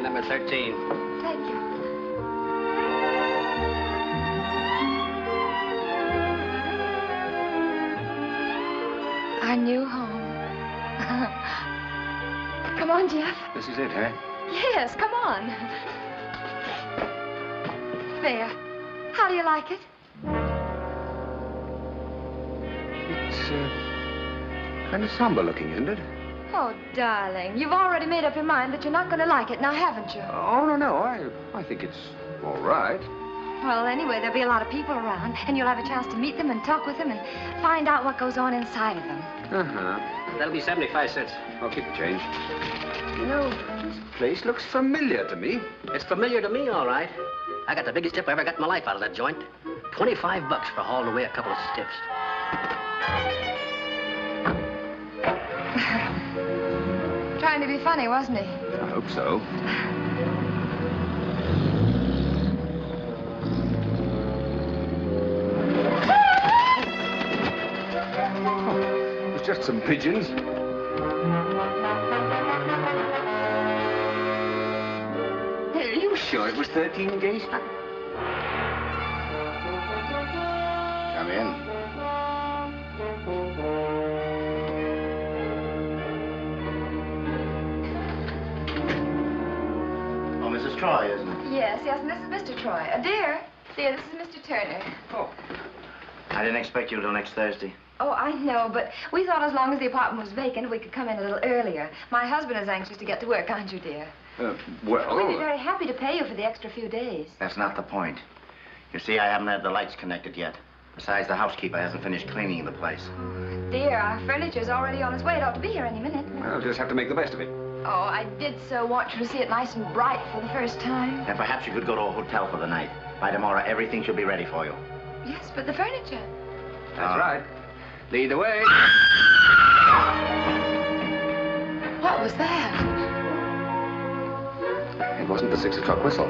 number 13. Thank you. Our new home. Come on, Jeff. This is it, huh? Yes, come on. There. How do you like it? It's kind of somber looking, isn't it? Oh, darling, you've already made up your mind that you're not going to like it now, haven't you? Oh, no. I think it's all right. Well, anyway, there'll be a lot of people around, and you'll have a chance to meet them and talk with them and find out what goes on inside of them. Uh-huh. That'll be 75 cents. I'll keep the change. You know, this place looks familiar to me. It's familiar to me, all right. I got the biggest tip I ever got in my life out of that joint. 25 bucks for hauling away a couple of stiffs. Trying to be funny, wasn't he? I hope so. Oh, it was just some pigeons. Hey, are you sure it was 13 days? Come in. Mrs. Troy, isn't it? Yes, and this is Mr. Troy. Dear, this is Mr. Turner. Oh. I didn't expect you till next Thursday. Oh, I know, but we thought as long as the apartment was vacant, we could come in a little earlier. My husband is anxious to get to work, aren't you, dear? Well... We'd be very happy to pay you for the extra few days. That's not the point. You see, I haven't had the lights connected yet. Besides, the housekeeper hasn't finished cleaning the place. Dear, our furniture's already on its way. It ought to be here any minute. Well, just have to make the best of it. Oh, I did so want you to see it nice and bright for the first time. And perhaps you could go to a hotel for the night. By tomorrow, everything should be ready for you. Yes, but the furniture. That's right. Lead the way. What was that? It wasn't the 6 o'clock whistle.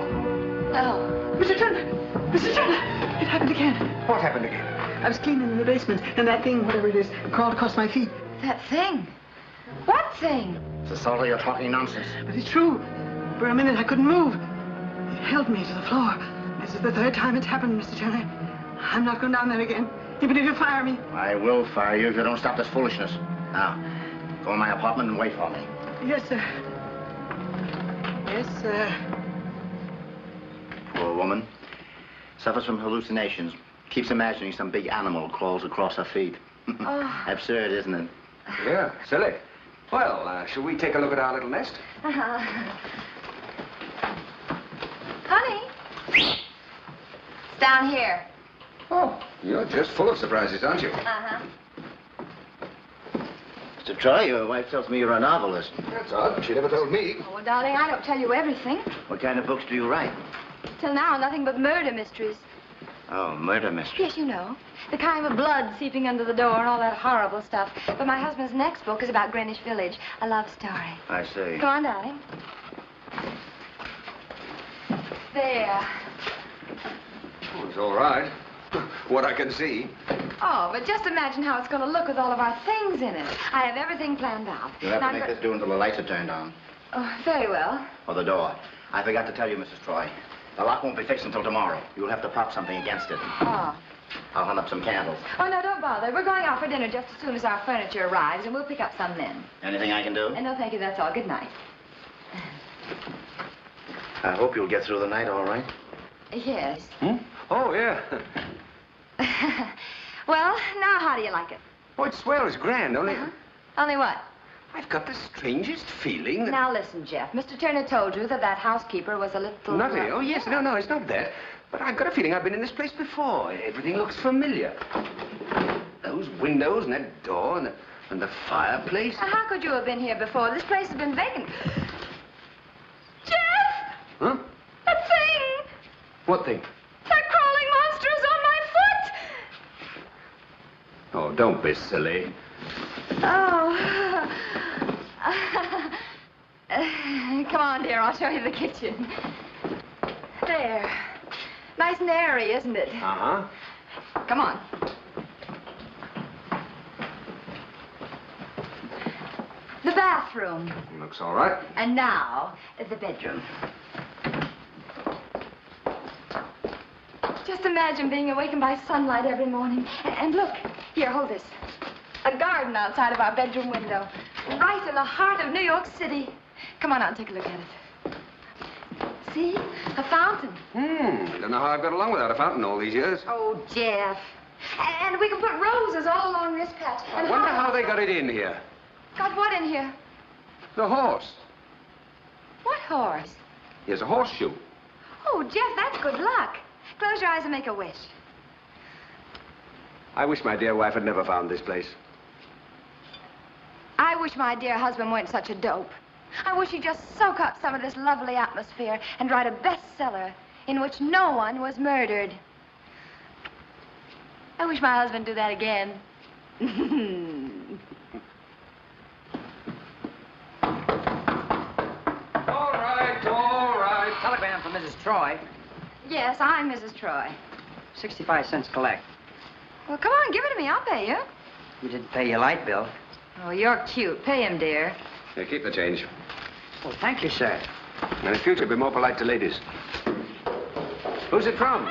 Oh. Mr. Turner! Mr. Turner! It happened again. What happened again? I was cleaning in the basement, and that thing, whatever it is, crawled across my feet. That thing? What thing? Cecily, you're talking nonsense. But it's true. For a minute, I couldn't move. It held me to the floor. This is the 3rd time it's happened, Mr. Turner. I'm not going down there again, even if you fire me. I will fire you if you don't stop this foolishness. Now, go in my apartment and wait for me. Yes, sir. Yes, sir. Poor woman. Suffers from hallucinations. Keeps imagining some big animal crawls across her feet. Oh. Absurd, isn't it? Yeah, silly. Well, shall we take a look at our little nest? Honey. It's down here. Oh, you're just full of surprises, aren't you? Uh-huh. Mr. Troy, your wife tells me you're a novelist. That's odd. She never told me. Oh, well, darling, I don't tell you everything. What kind of books do you write? Till now, nothing but murder mysteries. Oh, murder mystery. Yes, you know. The kind with blood seeping under the door and all that horrible stuff. But my husband's next book is about Greenwich Village, a love story. I see. Come on, darling. There. Oh, it's all right. What I can see. Oh, but just imagine how it's going to look with all of our things in it. I have everything planned out. You'll have Now, to make this do until the lights are turned on. Oh, very well. Or the door. I forgot to tell you, Mrs. Troy. The lock won't be fixed until tomorrow. You'll have to prop something against it. Oh. I'll hunt up some candles. Oh, no, don't bother. We're going out for dinner just as soon as our furniture arrives, and we'll pick up some then. Anything I can do? No, thank you. That's all. Good night. I hope you'll get through the night all right. Yes. Hmm? Oh, yeah. Well, now how do you like it? Oh, it's swell. It's grand. Only... Only what? I've got the strangest feeling that... Now, listen, Jeff. Mr. Turner told you that housekeeper was a little... Nutty. Oh, yes. No, it's not that. But I've got a feeling I've been in this place before. Everything looks familiar. Those windows and that door and the fireplace. Now, how could you have been here before? This place has been vacant. Jeff! Huh? That thing! What thing? That crawling monster is on my foot! Oh, don't be silly. Oh. Come on, dear. I'll show you the kitchen. There. Nice and airy, isn't it? Uh-huh. Come on. The bathroom. Looks all right. And now, the bedroom. Just imagine being awakened by sunlight every morning. And look, here, hold this. A garden outside of our bedroom window. Right in the heart of New York City. Come on out and take a look at it. See? A fountain. I don't know how I've got along without a fountain all these years. Oh, Jeff. And we can put roses all along this patch. I wonder how they got it in here. Got what in here? The horse. What horse? Here's a horseshoe. Oh, Jeff, that's good luck. Close your eyes and make a wish. I wish my dear wife had never found this place. I wish my dear husband weren't such a dope. I wish he'd just soak up some of this lovely atmosphere and write a bestseller in which no one was murdered. I wish my husband would do that again. All right, all right. Telegram from Mrs. Troy. Yes, I'm Mrs. Troy. 65 cents collect. Well, come on, give it to me. I'll pay you. You didn't pay your light bill. Oh, you're cute. Pay him, dear. Here, keep the change. Well, thank you, sir. And in future, be more polite to ladies. Who's it from?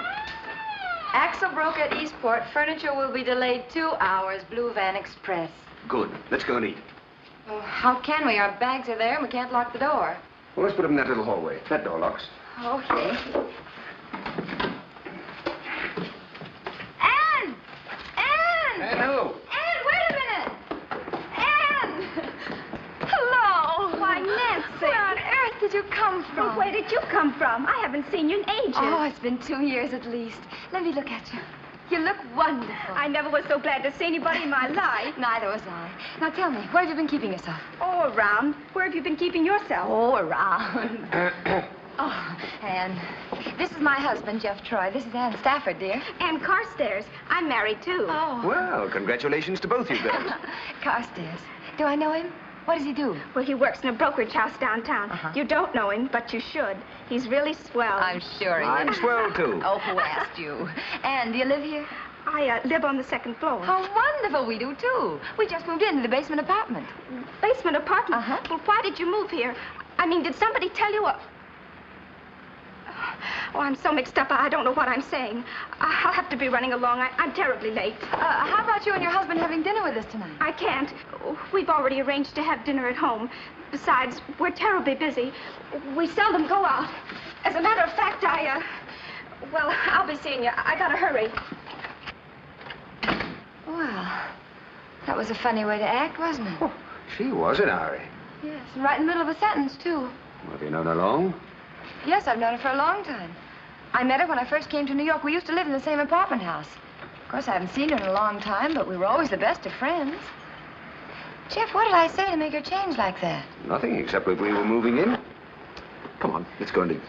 Axel broke at Eastport. Furniture will be delayed 2 hours. Blue Van Express. Good. Let's go and eat. Oh, how can we? Our bags are there and we can't lock the door. Well, let's put them in that little hallway. That door locks. Okay. Anne! Anne! Hello. Anne, wait a minute! Anne! Hello! Why, Nancy. Where on earth did you come from? Well, where did you come from? I haven't seen you in ages. Oh, it's been 2 years at least. Let me look at you. You look wonderful. I never was so glad to see anybody in my life. Neither was I. Now tell me, where have you been keeping yourself? Oh, around. Where have you been keeping yourself? Oh, around. Oh, Anne, this is my husband, Jeff Troy. This is Anne Stafford, dear. Ann Carstairs. I'm married, too. Oh. Well, congratulations to both you girls. Carstairs. Do I know him? What does he do? Well, he works in a brokerage house downtown. Uh-huh. You don't know him, but you should. He's really swell. I'm sure he I'm is. swell, too. Oh, who asked you? Anne, do you live here? I live on the second floor. How wonderful. We do, too. We just moved into the basement apartment. Basement apartment? Uh-huh. Well, why did you move here? I mean, did somebody tell you what? Oh, I'm so mixed up, I don't know what I'm saying. I'll have to be running along. I'm terribly late. How about you and your husband having dinner with us tonight? I can't. We've already arranged to have dinner at home. Besides, we're terribly busy. We seldom go out. As a matter of fact, well, I'll be seeing you. I gotta hurry. Well, that was a funny way to act, wasn't it? Oh, she was in a hurry. Yes, and right in the middle of a sentence, too. Well, have you known her long? Yes, I've known her for a long time. I met her when I first came to New York. We used to live in the same apartment house. Of course, I haven't seen her in a long time, but we were always the best of friends. Jeff, what did I say to make her change like that? Nothing, except that we were moving in. Come on, let's go and eat.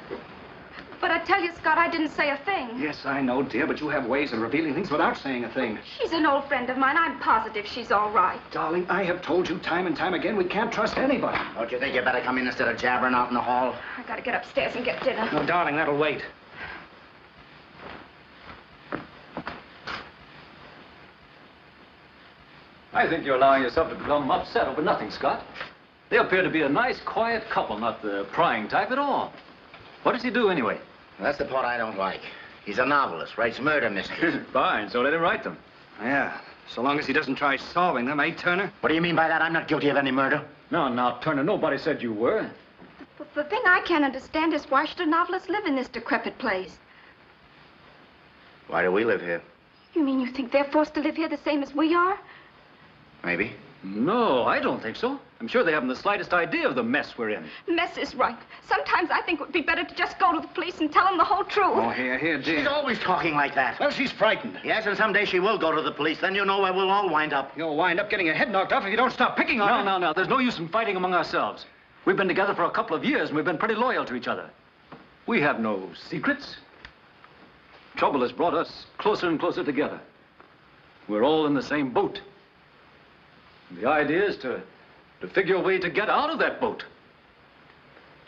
But I tell you, Scott, I didn't say a thing. Yes, I know, dear, but you have ways of revealing things without saying a thing. She's an old friend of mine. I'm positive she's all right. Darling, I have told you time and time again we can't trust anybody. Don't you think you better come in instead of jabbering out in the hall? I gotta get upstairs and get dinner. No, darling, that'll wait. I think you're allowing yourself to become upset over nothing, Scott. They appear to be a nice, quiet couple, not the prying type at all. What does he do, anyway? That's the part I don't like. He's a novelist, writes murder mysteries. Fine, so let him write them. Yeah, so long as he doesn't try solving them, eh, Turner? What do you mean by that? I'm not guilty of any murder. No, now, Turner, nobody said you were. The thing I can't understand is why should a novelist live in this decrepit place? Why do we live here? You mean you think they're forced to live here the same as we are? Maybe. No, I don't think so. I'm sure they haven't the slightest idea of the mess we're in. Mess is right. Sometimes I think it would be better to just go to the police and tell them the whole truth. Oh, here, dear. She's always talking like that. Well, she's frightened. Yes, and someday she will go to the police. Then you know where we'll all wind up. You'll wind up getting your head knocked off if you don't stop picking on her. No. There's no use in fighting among ourselves. We've been together for a couple of years, and we've been pretty loyal to each other. We have no secrets. Trouble has brought us closer and closer together. We're all in the same boat. The idea is to figure a way to get out of that boat.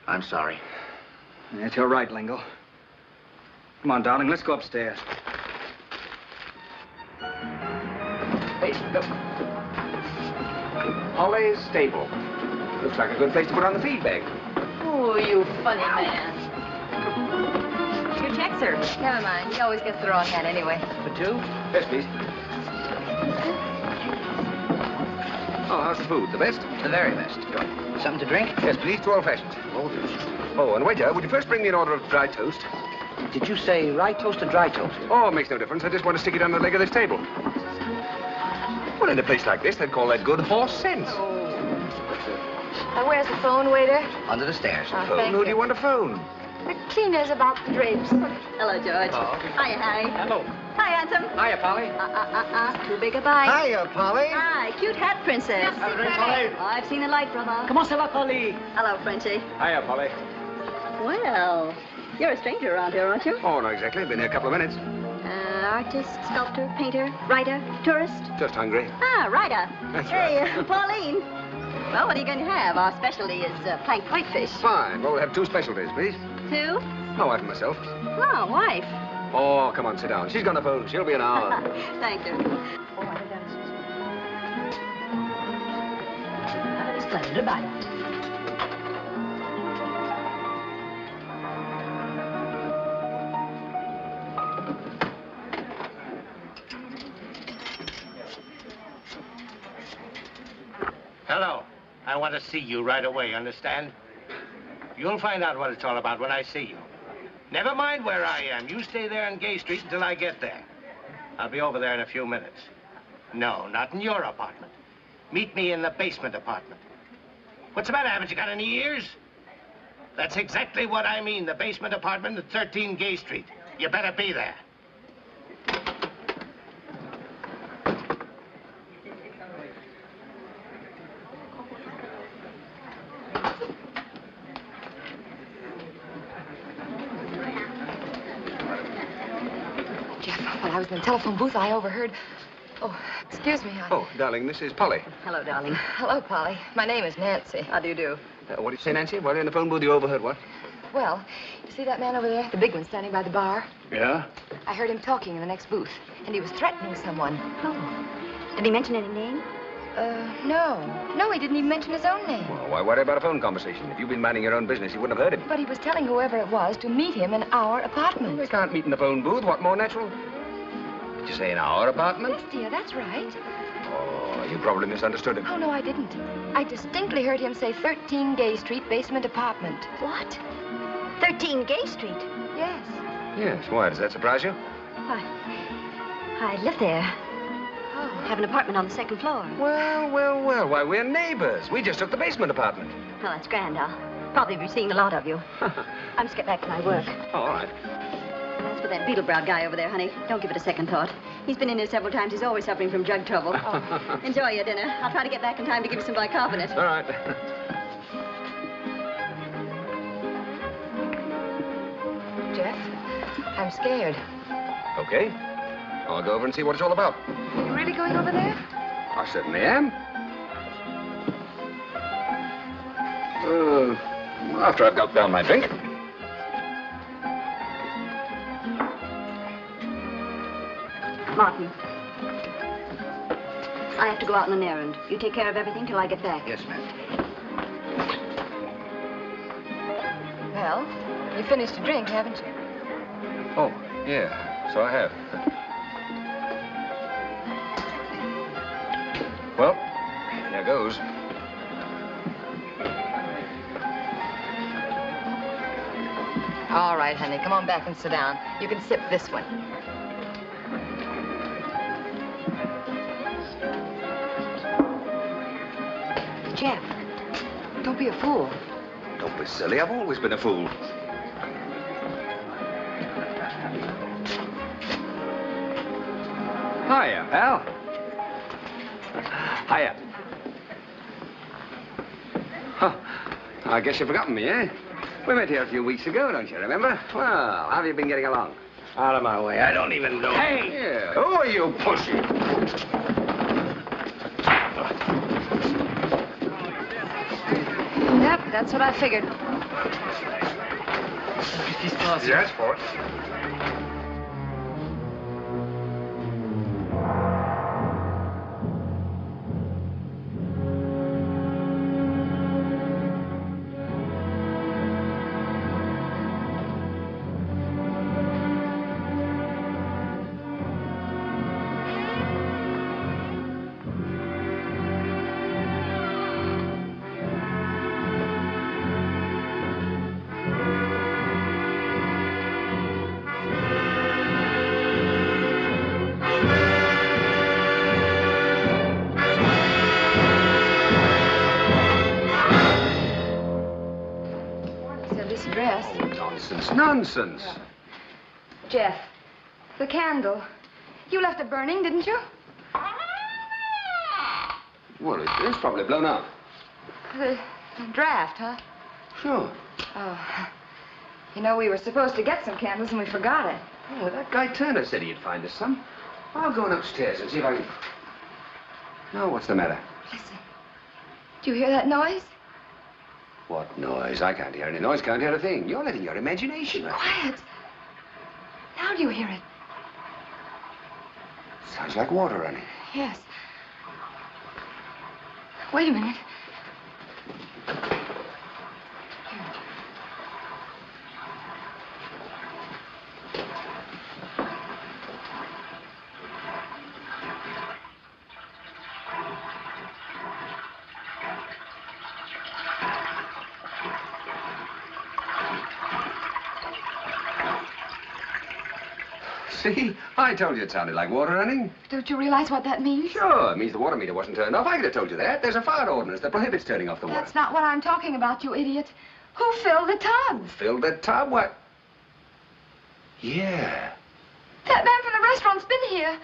I'm sorry. Yes, you're right, Lingle. Come on, darling, let's go upstairs. Hey, look. Holly's stable. Looks like a good place to put on the feed bag. Oh, you funny man. Your check, sir. Never mind. He always gets the wrong hat anyway. For two? Yes, please. Oh, how's the food? The best? The very best. Something to drink? Yes, please. 2 old-fashions. Oh, and waiter, would you first bring me an order of dry toast? Did you say rye toast or dry toast? Oh, it makes no difference. I just want to stick it on the leg of this table. Well, in a place like this, they'd call that good horse sense. Where's the phone, waiter? Under the stairs. Oh, Phone? thank Who you. do you want to phone? The cleaner's about the drapes. Hello, George. Oh. Hiya, Harry. Hello. Hi, handsome. Hiya, Polly. Too big a bite. Hiya, Polly. Hi, cute hat, princess. Have a drink, Polly. I've seen the light, brother. Comment ça va, Polly? Hello, Frenchie. Hiya, Polly. Well, you're a stranger around here, aren't you? Oh, not exactly. Been here a couple of minutes. Artist, sculptor, painter, writer, tourist? Just hungry. Ah, writer. That's hey, right. Pauline. Well, what are you going to have? Our specialty is planked whitefish. Fine. Well, we'll have 2 specialties, please. 2? My wife and myself. Oh, wife. Oh, come on, sit down. She's gonna phone. She'll be an hour. Thank you. Splendid about it. Hello. I want to see you right away, understand? You'll find out what it's all about when I see you. Never mind where I am. You stay there on Gay Street until I get there. I'll be over there in a few minutes. No, not in your apartment. Meet me in the basement apartment. What's the matter? Haven't you got any ears? That's exactly what I mean. The basement apartment at 13 Gay Street. You better be there. Jeff, while I was in the telephone booth, I overheard... Oh, excuse me. Oh, darling, this is Polly. Hello, darling. Hello, Polly. My name is Nancy. How do you do? What did you say, Nancy? While you're in the phone booth, you overheard what? Well, you see that man over there? The big one standing by the bar? Yeah? I heard him talking in the next booth, and he was threatening someone. Oh. Did he mention any name? No. No, he didn't even mention his own name. Well, why worry about a phone conversation? If you'd been minding your own business, you wouldn't have heard him. But he was telling whoever it was to meet him in our apartment. They can't meet in the phone booth. What more natural? Did you say in our apartment? Yes, dear, that's right. Oh, you probably misunderstood him. Oh, no, I didn't. I distinctly heard him say 13 Gay Street, basement apartment. What? 13 Gay Street? Yes. Yes, why? Does that surprise you? Why, I live there. Oh. Have an apartment on the 2nd floor. Well. Why, we're neighbors. We just took the basement apartment. Well, that's grand. I'll probably be seeing a lot of you. I must get back to my work. Oh, all right. As for that beetle-browed guy over there, honey, don't give it a second thought. He's been in here several times. He's always suffering from drug trouble. Oh. Enjoy your dinner. I'll try to get back in time to give you some bicarbonate. All right. Jeff, I'm scared. Okay. I'll go over and see what it's all about. Are you really going over there? I certainly am. After I've gulped down my drink. Martin, I have to go out on an errand. You take care of everything till I get back. Yes, ma'am. Well, you finished your drink, haven't you? Oh, yeah. So I have. Well, here goes. All right, honey, come on back and sit down. You can sip this one. Jeff. Don't be a fool. Don't be silly. I've always been a fool. Hiya, pal. Hiya. Huh. I guess you've forgotten me, eh? We met here a few weeks ago, don't you remember? Well, how have you been getting along? Out of my way. I don't even know. Hey! Yeah. Who are you, pussy? Yep, that's what I figured. Yes, for it. Nonsense, nonsense. Jeff, the candle. You left it burning, didn't you? Well, it's probably blown out. The draft, huh? Sure. Oh. You know, we were supposed to get some candles and we forgot it. Oh, that guy Turner said he'd find us some. I'll go on upstairs and see if I can... No, what's the matter? Listen. Do you hear that noise? What noise? I can't hear any noise, can't hear a thing. You're letting your imagination... Quiet. Now do you hear it? Sounds like water running. Yes. Wait a minute. See? I told you it sounded like water running. Don't you realize what that means? Sure, it means the water meter wasn't turned off. I could have told you that. There's a fire ordinance that prohibits turning off the water. That's not what I'm talking about, you idiot. Who filled the tub? Filled the tub? What? Yeah. That man from the restaurant's been here.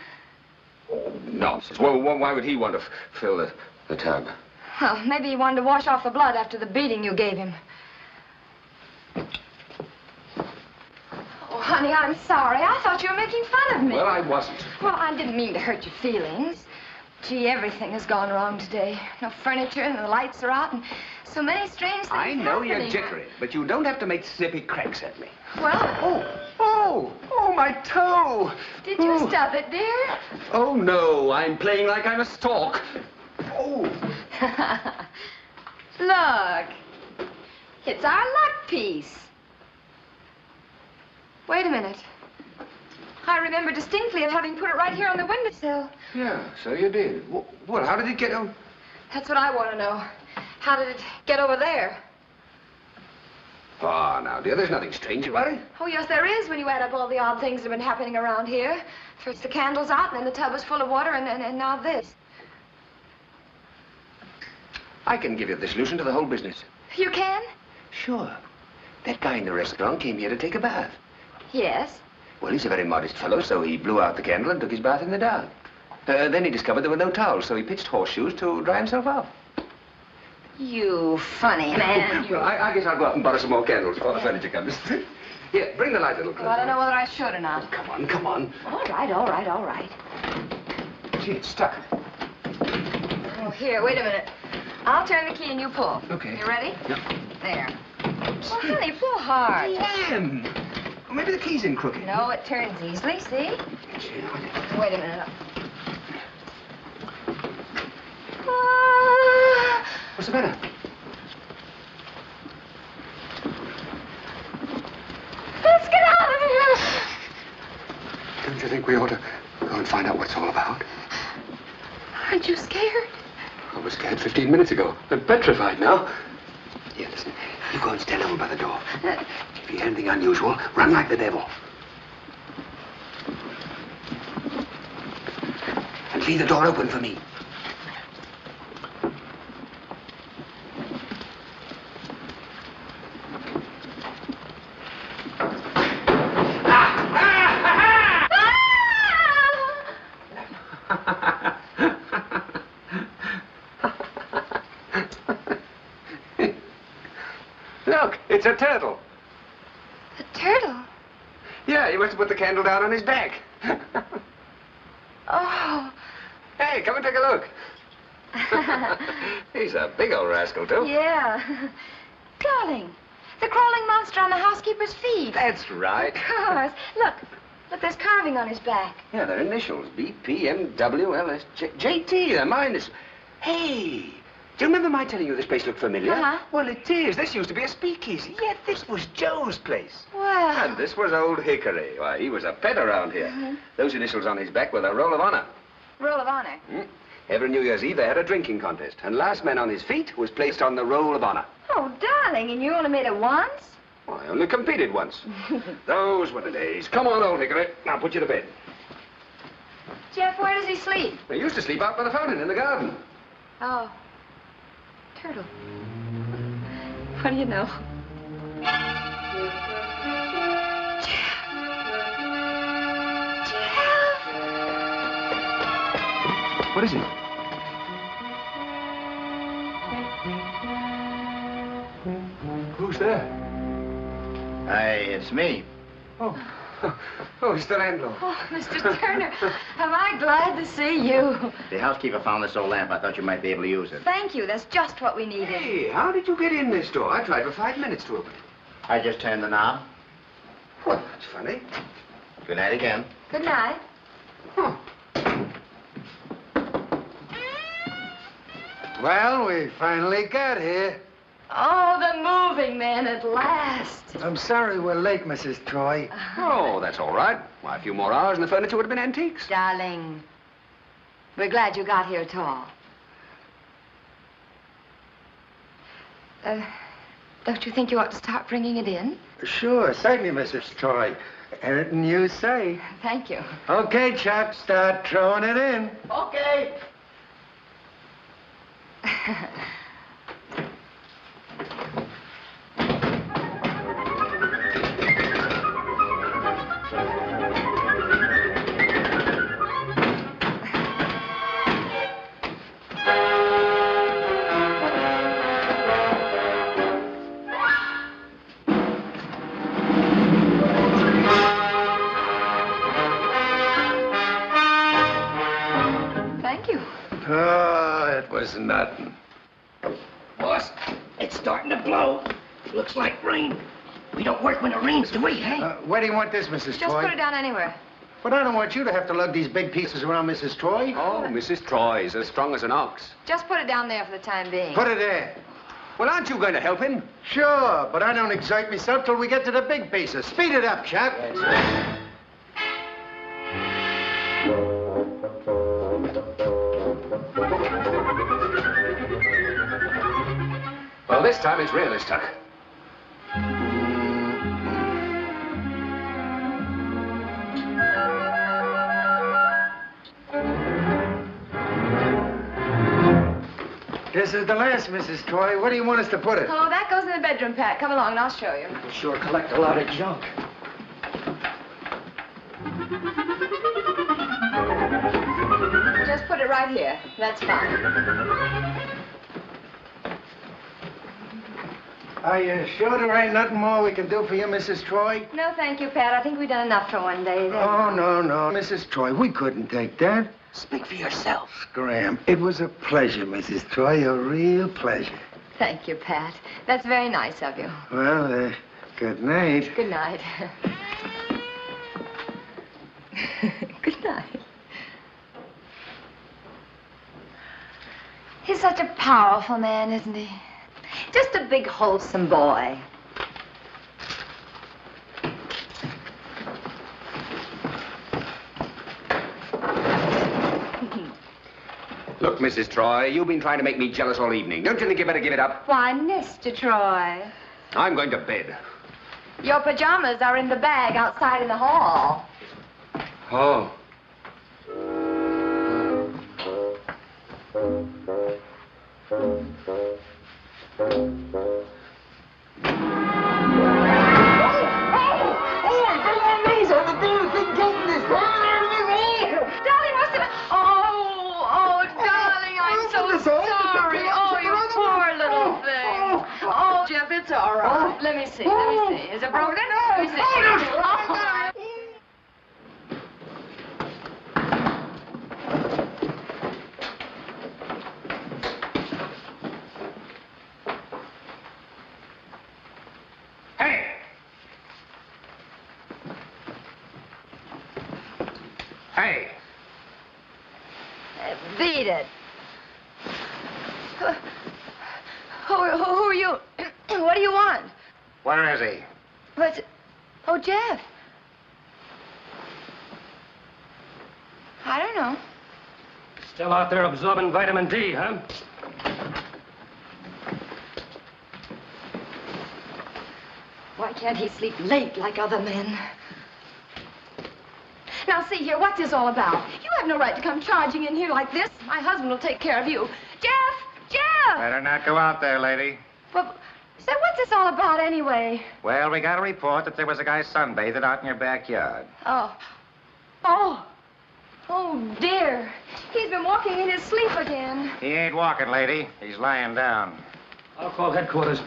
Oh, nonsense. Well, why would he want to fill the tub? Well, maybe he wanted to wash off the blood after the beating you gave him. Oh, honey, I'm sorry. I thought you were making fun of me. Well, I wasn't. Well, I didn't mean to hurt your feelings. Gee, everything has gone wrong today. No furniture, and the lights are out, and so many strange things I know you're happening. jittery, but you don't have to make snippy cracks at me. Well... Oh, my toe! Did you stub it, dear? Oh, no, I'm playing like I'm a stork. Oh. Look. It's our luck piece. Wait a minute. I remember distinctly of having put it right here on the windowsill. Yeah, so you did. Well, how did it get on? That's what I want to know. How did it get over there? Oh, now, dear, there's nothing strange about it. Oh, yes, there is when you add up all the odd things that have been happening around here. First the candles out, and then the tub was full of water, and now this. I can give you the solution to the whole business. You can? Sure. That guy in the restaurant came here to take a bath. Yes. Well, he's a very modest fellow, so he blew out the candle and took his bath in the dark. Then he discovered there were no towels, so he pitched horseshoes to dry himself off. You funny man. Well, I guess I'll go out and borrow some more candles before the furniture comes. Here, bring the light a little closer. Well, I don't know whether I should or not. Come on, come on. All right, all right, all right. Gee, it's stuck. Oh, here, wait a minute. I'll turn the key and you pull. Okay. You ready? Yep. There. Well, honey, pull hard. I am. Well, maybe the key's in crooked. No, it turns easily, see? Wait a minute. What's the matter? Let's get out of here! Don't you think we ought to go and find out what it's all about? Aren't you scared? I was scared 15 minutes ago. I'm petrified now. Here, listen. You go and stand over by the door. If you hear anything unusual, run like the devil. And leave the door open for me. Look, it's a turtle. A turtle? Yeah, he must have put the candle down on his back. Oh. Hey, come and take a look. He's a big old rascal, too. Yeah. Darling, the crawling monster on the housekeeper's feet. That's right. Of course. Look, there's carving on his back. Yeah, they're initials. B.P. M.W. L.S. J.T. They're mine. Hey, do you remember my telling you this place looked familiar? Uh-huh. Well, it is. This used to be a speakeasy. Yet this was Joe's place. Well. And this was Old Hickory. Why, he was a pet around here. Mm-hmm. Those initials on his back were the Roll of Honor. Roll of Honor. Every New Year's Eve, they had a drinking contest. And last man on his feet was placed on the Roll of Honor. Oh, darling, and you only made it once? Well, I only competed once. Those were the days. Come on, Old Hickory. I'll put you to bed. Jeff, where does he sleep? They used to sleep out by the fountain in the garden. Oh. Turtle. What do you know? What is it? Who's there? It's me. Oh, it's the landlord. Oh, Mr. Turner, am I glad to see you. The housekeeper found this old lamp. I thought you might be able to use it. Thank you. That's just what we needed. Hey, how did you get in this door? I tried for 5 minutes to open it. I just turned the knob. Well, that's funny. Good night again. Good night. Huh. Well, we finally got here. Oh, the moving man at last. I'm sorry we're late, Mrs. Troy. Oh, that's all right. Why, a few more hours and the furniture would have been antiques. Darling, we're glad you got here at all. Don't you think you ought to start bringing it in? Sure, certainly, Mrs. Troy. Anything you say. Thank you. Okay, Chuck, start throwing it in. Okay. Thank you. Oh, it was nothing. Boss, it's starting to blow. Looks like rain. We don't work when it rains, do we, hey? Where do you want this, Mrs. Just Troy? put it down anywhere. But I don't want you to have to lug these big pieces around, Mrs. Troy. Oh, Mrs. Troy's as strong as an ox. Just put it down there for the time being. Put it there. Well, aren't you going to help him? Sure, but I don't exert myself till we get to the big pieces. Speed it up, Chuck. Well, this time it's really stuck. This is the last, Mrs. Troy. Where do you want us to put it? Oh, that goes in the bedroom, Pat. Come along and I'll show you. Sure collect a lot of junk. Just put it right here. That's fine. Are you sure there ain't nothing more we can do for you, Mrs. Troy? No, thank you, Pat. I think we've done enough for one day. Oh, no, Mrs. Troy, we couldn't take that. Speak for yourself. Scram. It was a pleasure, Mrs. Troy, a real pleasure. Thank you, Pat. That's very nice of you. Well, good night. Good night. Good night. He's such a powerful man, isn't he? Just a big, wholesome boy. Look, Mrs. Troy, you've been trying to make me jealous all evening. Don't you think you better give it up? Why, Mr. Troy. I'm going to bed. Your pajamas are in the bag outside in the hall. Oh. It's all right. Let me see. Is it broken? Let me see. Hey! Hey! Beat it. Who are you? What do you want? Where is he? What's... Oh, Jeff. I don't know. Still out there absorbing vitamin D, huh? Why can't he sleep late like other men? Now, see here, what's this all about? You have no right to come charging in here like this. My husband will take care of you. Jeff! Better not go out there, lady. Well, so what's this all about anyway? Well, we got a report that there was a guy sunbathing out in your backyard. Oh. Oh, dear. He's been walking in his sleep again. He ain't walking, lady. He's lying down. I'll call headquarters.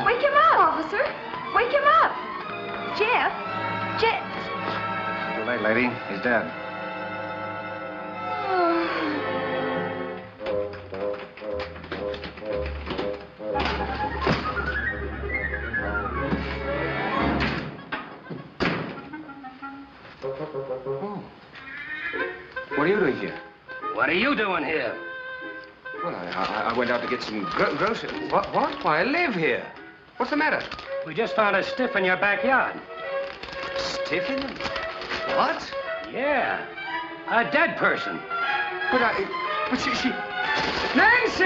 Wake him up, officer. Wake him up. Jeff. Too late, lady. He's dead. What are you doing here? What are you doing here? Well, I went out to get some groceries. What? Why, I live here. What's the matter? We just found a stiff in your backyard. Stiff in it? What? Yeah. A dead person. But she... Nancy!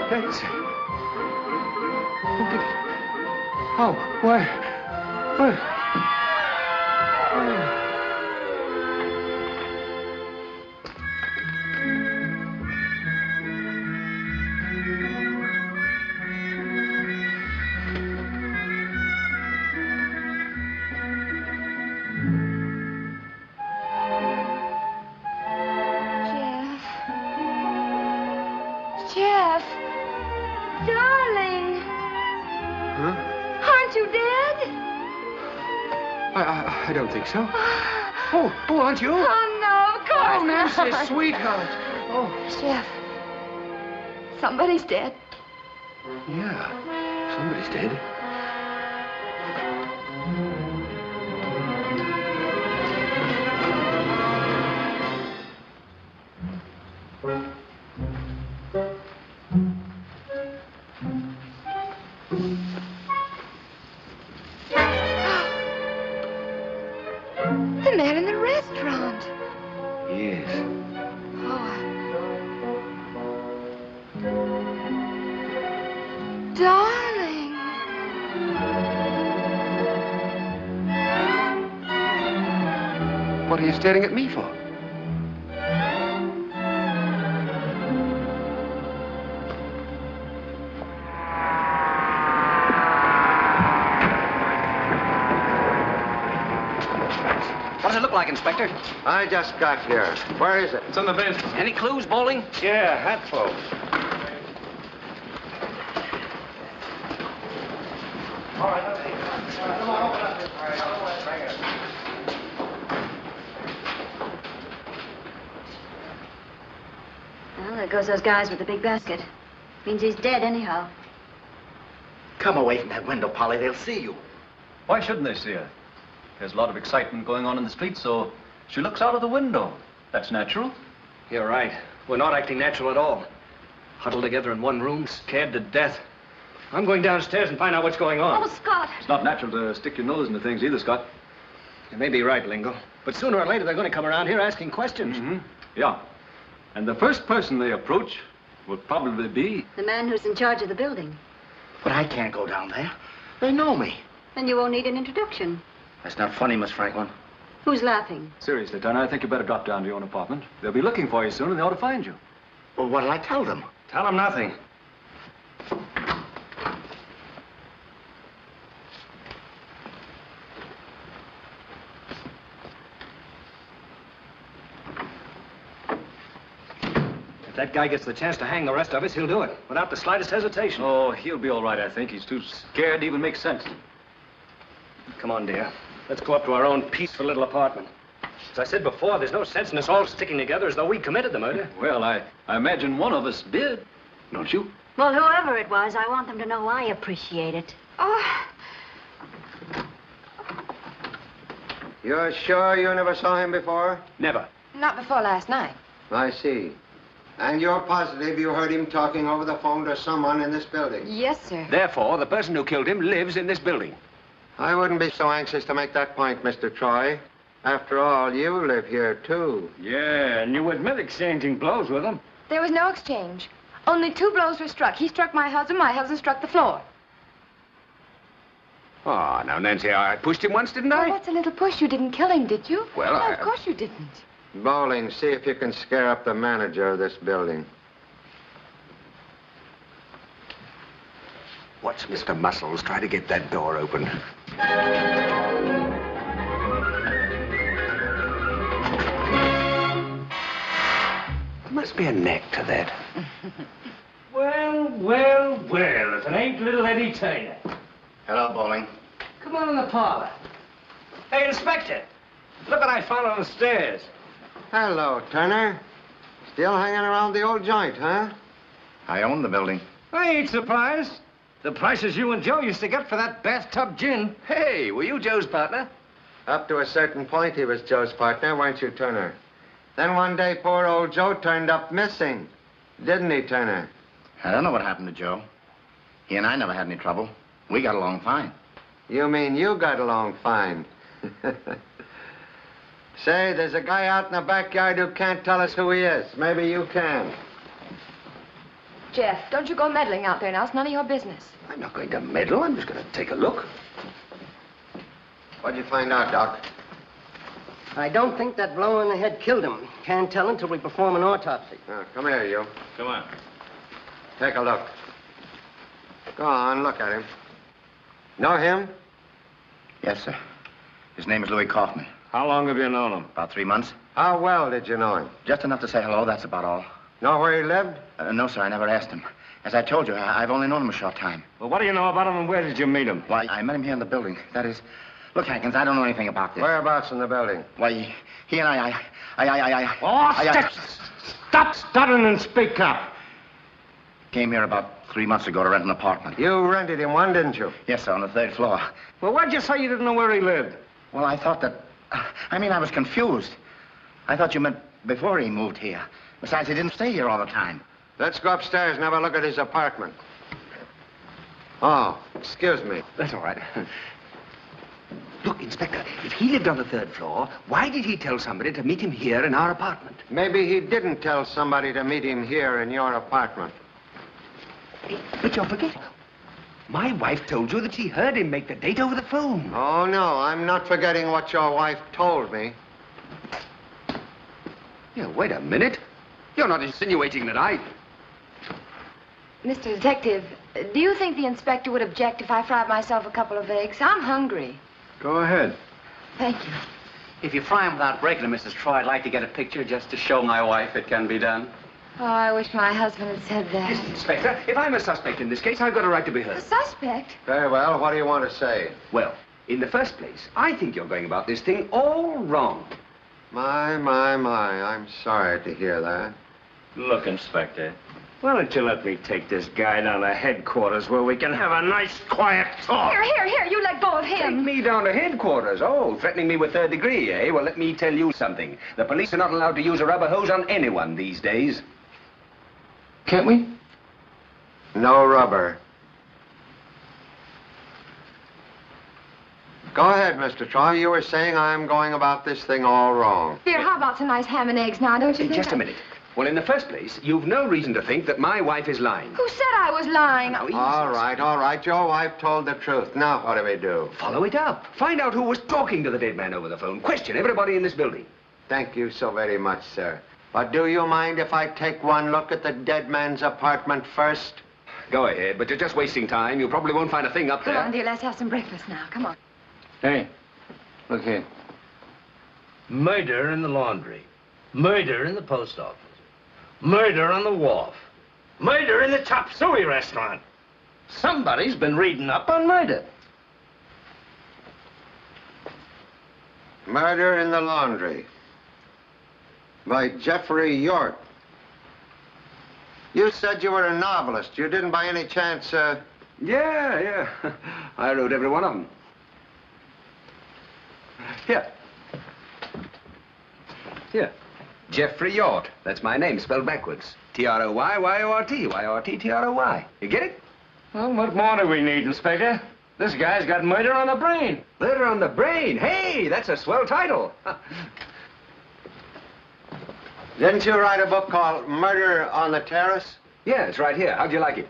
Nancy. Oh, why? Jeff. Darling. Huh? Aren't you dead? I don't think so. Oh, aren't you? Oh, no. Come on. Nancy, sweetheart. Oh. Jeff. Somebody's dead. Yeah, somebody's dead. The man in the restaurant. Yes. Darling. What are you staring at me for? What does it look like, Inspector? I just got here. Where is it? It's on the bench. Any clues, Bowling? Yeah, hatful. Well, there goes those guys with the big basket. Means he's dead anyhow. Come away from that window, Polly. They'll see you. Why shouldn't they see her? There's a lot of excitement going on in the street, so she looks out of the window. That's natural. You're right. We're not acting natural at all. Huddled together in one room, scared to death. I'm going downstairs and find out what's going on. Oh, Scott. It's not natural to stick your nose into things either, Scott. You may be right, Lingo. But sooner or later, they're going to come around here asking questions. Mm-hmm. Yeah. And the first person they approach will probably be... The man who's in charge of the building. But I can't go down there. They know me. Then you won't need an introduction. That's not funny, Miss Franklin. Who's laughing? Seriously, Turner, I think you better drop down to your own apartment. They'll be looking for you soon, and they ought to find you. Well, what'll I tell them? Tell them nothing. If that guy gets the chance to hang the rest of us, he'll do it without the slightest hesitation. Oh, he'll be all right, I think. He's too scared to even make sense. Come on, dear. Let's go up to our own peaceful little apartment. As I said before, there's no sense in us all sticking together as though we committed the murder. Well, I imagine one of us did. Don't you? Well, whoever it was, I want them to know I appreciate it. Oh, You're sure you never saw him before? Never. not before last night. I see. And you're positive you heard him talking over the phone to someone in this building? Yes, sir. Therefore, the person who killed him lives in this building. I wouldn't be so anxious to make that point, Mr. Troy. After all, you live here, too. Yeah, and you admit exchanging blows with him. There was no exchange. Only 2 blows were struck. He struck my husband struck the floor. Oh, now, Nancy, I pushed him once, didn't Oh, I? that's a little push. You didn't kill him, did you? Well, no, I- of course you didn't. Bowling, see if you can scare up the manager of this building. Watch Mr. Muscles try to get that door open. There must be a neck to that. Well, well, well, if it ain't little Eddie Turner. Hello, Bowling. Come on in the parlor. Hey, Inspector, look what I found on the stairs. Hello, Turner. Still hanging around the old joint, huh? I own the building. I ain't surprised. The prices you and Joe used to get for that bathtub gin. Hey, were you Joe's partner? Up to a certain point, he was Joe's partner, weren't you, Turner? Then one day, poor old Joe turned up missing. Didn't he, Turner? I don't know what happened to Joe. He and I never had any trouble. We got along fine. You mean you got along fine? Say, there's a guy out in the backyard who can't tell us who he is. Maybe you can. Jeff, don't you go meddling out there now. It's none of your business. I'm not going to meddle. I'm just going to take a look. What'd you find out, Doc? I don't think that blow in the head killed him. Can't tell until we perform an autopsy. Now, come here, you. Come on. Take a look. Go on, look at him. Know him? Yes, sir. His name is Louis Kaufman. How long have you known him? About 3 months. How well did you know him? Just enough to say hello, that's about all. Know where he lived? No, sir, I never asked him. As I told you, I've only known him a short time. Well, what do you know about him and where did you meet him? Why, I met him here in the building. That is... Look, Hankins, I don't know anything about this. Whereabouts in the building? Why, he and I... Stop stuttering and speak up. Came here about 3 months ago to rent an apartment. You rented him one, didn't you? Yes, sir, on the 3rd floor. Well, why'd you say you didn't know where he lived? Well, I thought that... I was confused. I thought you meant before he moved here. Besides, he didn't stay here all the time. Let's go upstairs and have a look at his apartment. Oh, excuse me. That's all right. Look, Inspector, if he lived on the 3rd floor, why did he tell somebody to meet him here in our apartment? Maybe he didn't tell somebody to meet him here in your apartment. But you're forgetting. My wife told you that she heard him make the date over the phone. Oh, no, I'm not forgetting what your wife told me. Yeah, wait a minute. You're not insinuating that I... Mr. Detective, do you think the inspector would object if I fried myself a couple of eggs? I'm hungry. Go ahead. Thank you. If you fry them without breaking them, Mrs. Troy, I'd like to get a picture just to show my wife it can be done. Oh, I wish my husband had said that. Listen, Inspector, if I'm a suspect in this case, I've got a right to be heard. A suspect? Very well, what do you want to say? Well, in the first place, I think you're going about this thing all wrong. My, I'm sorry to hear that. Look, Inspector, why don't you let me take this guy down to headquarters where we can have a nice, quiet talk? Here, you let go of him. Take me down to headquarters. Oh, threatening me with 3rd degree, eh? Well, let me tell you something. The police are not allowed to use a rubber hose on anyone these days. Can't we? No rubber. Go ahead, Mr. Troy. You were saying I'm going about this thing all wrong. Here, how about some nice ham and eggs now, don't you think? Just a minute. Well, in the first place, you've no reason to think that my wife is lying. Who said I was lying? Now, All right. Your wife told the truth. Now, what do we do? Follow it up. Find out who was talking to the dead man over the phone. Question everybody in this building. Thank you so very much, sir. But do you mind if I take one look at the dead man's apartment first? Go ahead, but you're just wasting time. You probably won't find a thing up there. Come on, dear, let's have some breakfast now. Come on. Hey, look here. Murder in the laundry. Murder in the post office. Murder on the wharf. Murder in the chop suey restaurant. Somebody's been reading up on murder. Murder in the Laundry by Jeffrey York. You said you were a novelist. You didn't by any chance, Yeah. I wrote every one of them. Here. Jeffrey Yort. That's my name, spelled backwards. T-R-O-Y-Y-O-R-T. Y-O-R-T-T-R-O-Y. You get it? Well, what more do we need, Inspector? This guy's got murder on the brain. Murder on the brain? Hey, that's a swell title. Didn't you write a book called Murder on the Terrace? Yeah, it's right here. How'd you like it?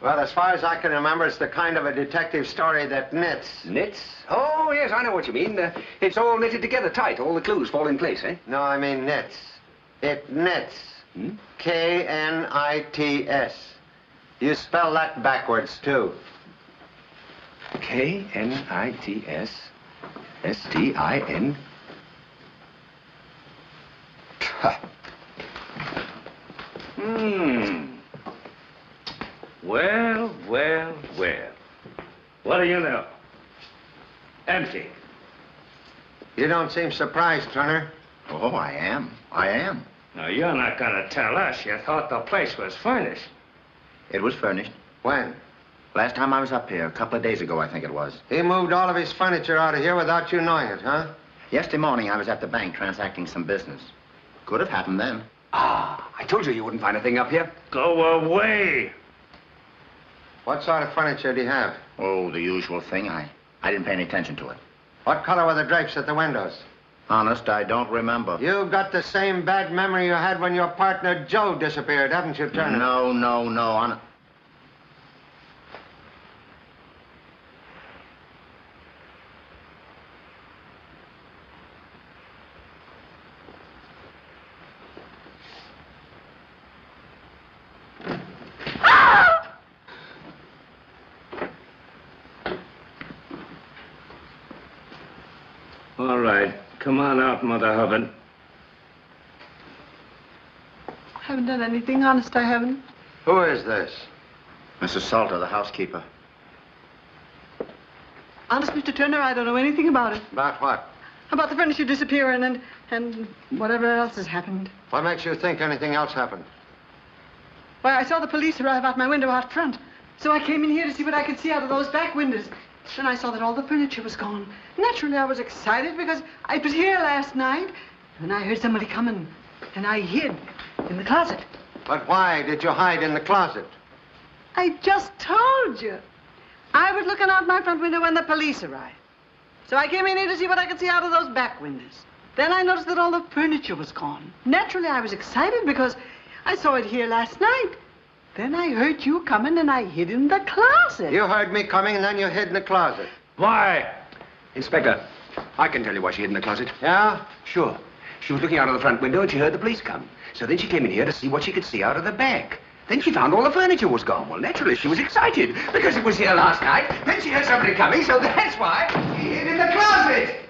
Well, as far as I can remember, it's the kind of a detective story that knits. Knits? Oh, yes, I know what you mean. It's all knitted together tight. All the clues fall in place, eh? No, I mean knits. It knits. Hmm? K-N-I-T-S. You spell that backwards, too. K-N-I-T-S. S-T-I-N. Well, well, well. What do you know? Empty. You don't seem surprised, Turner. Oh, I am. I am. Now, you're not going to tell us you thought the place was furnished. It was furnished. When? Last time I was up here, a couple of days ago, I think it was. He moved all of his furniture out of here without you knowing it, huh? Yesterday morning, I was at the bank transacting some business. Could have happened then. Ah, I told you you wouldn't find a thing up here. Go away. What sort of furniture do you have? Oh, the usual thing. I didn't pay any attention to it. What color were the drapes at the windows? Honest, I don't remember. You've got the same bad memory you had when your partner Joe disappeared, haven't you, Turner? No. All right. Come on out, Mother Hubbard. I haven't done anything, honest, I haven't. Who is this? Mrs. Salter, the housekeeper. Honest, Mr. Turner, I don't know anything about it. About what? About the furniture disappearing and whatever else has happened. What makes you think anything else happened? Why, I saw the police arrive out my window out front. So I came in here to see what I could see out of those back windows. Then I saw that all the furniture was gone. Naturally, I was excited because I was here last night. And I heard somebody coming. And I hid in the closet. But why did you hide in the closet? I just told you. I was looking out my front window when the police arrived. So I came in here to see what I could see out of those back windows. Then I noticed that all the furniture was gone. Naturally, I was excited because I saw it here last night. Then I heard you coming and I hid in the closet. You heard me coming and then you hid in the closet. Why? Inspector, I can tell you why she hid in the closet. Yeah? Sure. She was looking out of the front window and she heard the police come. So then she came in here to see what she could see out of the back. Then she found all the furniture was gone. Well, naturally, she was excited because it was here last night. Then she heard somebody coming, so that's why she hid in the closet.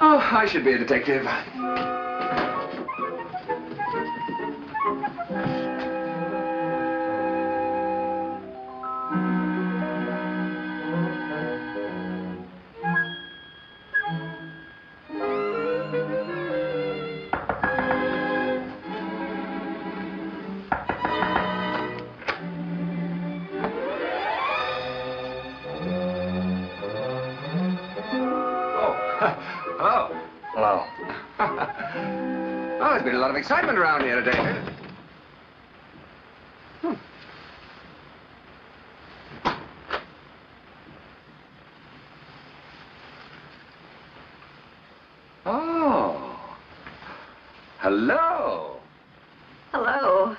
Oh, I should be a detective. Well, there's been a lot of excitement around here today. Oh. Hello. Hello.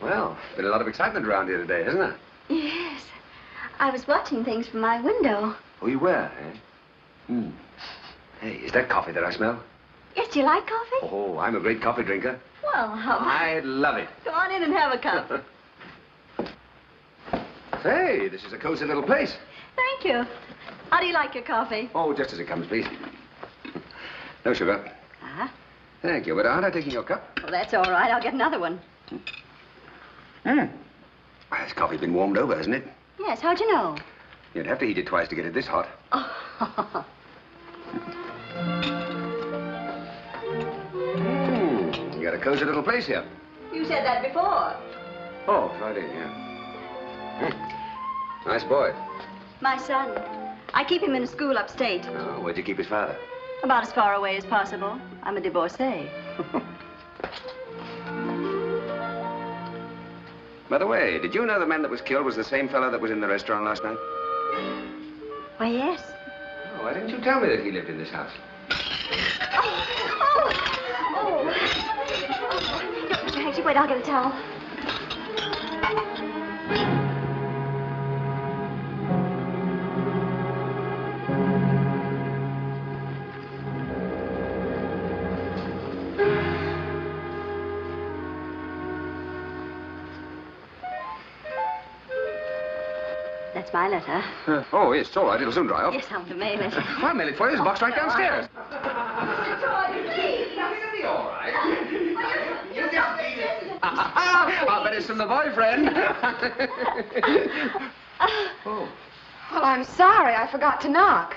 Well, been a lot of excitement around here today, hasn't there? Yes. I was watching things from my window. Oh, you were, eh? Hey, is that coffee that I smell? Yes, do you like coffee? Oh, I'm a great coffee drinker. Well, how about... I love it. Go on in and have a cup. Say, this is a cozy little place. Thank you. How do you like your coffee? Oh, just as it comes, please. No sugar. Uh-huh. Thank you, but aren't I taking your cup? Well, that's all right. I'll get another one. This coffee's been warmed over, hasn't it? Yes, how'd you know? You'd have to heat it twice to get it this hot. Oh. You got a cozy little place here. You said that before. Oh, so I did, yeah. Nice boy. My son. I keep him in a school upstate. Oh, where'd you keep his father? About as far away as possible. I'm a divorcee. By the way, did you know the man that was killed was the same fellow that was in the restaurant last night? Why, yes. Oh, why didn't you tell me that he lived in this house? Oh! Look, Mr. Hanks, Archie, wait, I'll get a towel. That's my letter. Oh, yes, it's all right. It'll soon dry off. Yes, I want to mail it. I'll mail it for you. There's a box right downstairs. I'll bet it's from the boyfriend. Oh. Well, I'm sorry. I forgot to knock.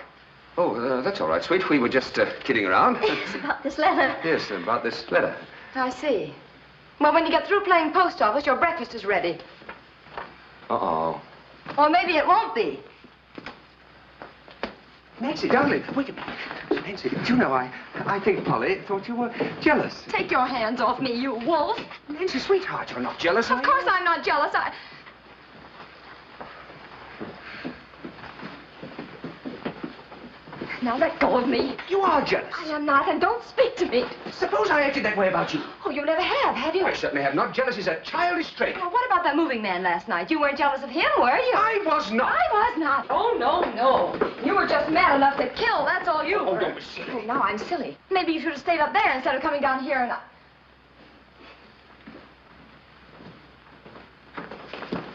Oh, that's all right, sweet. We were just kidding around. It's about this letter. Yes, about this letter. I see. Well, when you get through playing post office, your breakfast is ready. Uh-oh. Or maybe it won't be. Nancy, darling, wait a minute. Nancy, do you know, I think Polly thought you were jealous. Take your hands off me, you wolf. Nancy, sweetheart, you're not jealous, are Of you? course I'm not jealous. Now let go of me. You are jealous. I am not, and don't speak to me. Suppose I acted that way about you. Oh, you never have you? I certainly have not. Jealousy is a childish trait. Well, what about that moving man last night? You weren't jealous of him, were you? I was not. I was not. Oh, no. You were just mad enough to kill. That's all you were. Oh, don't be silly. Oh, now I'm silly. Maybe you should have stayed up there instead of coming down here and...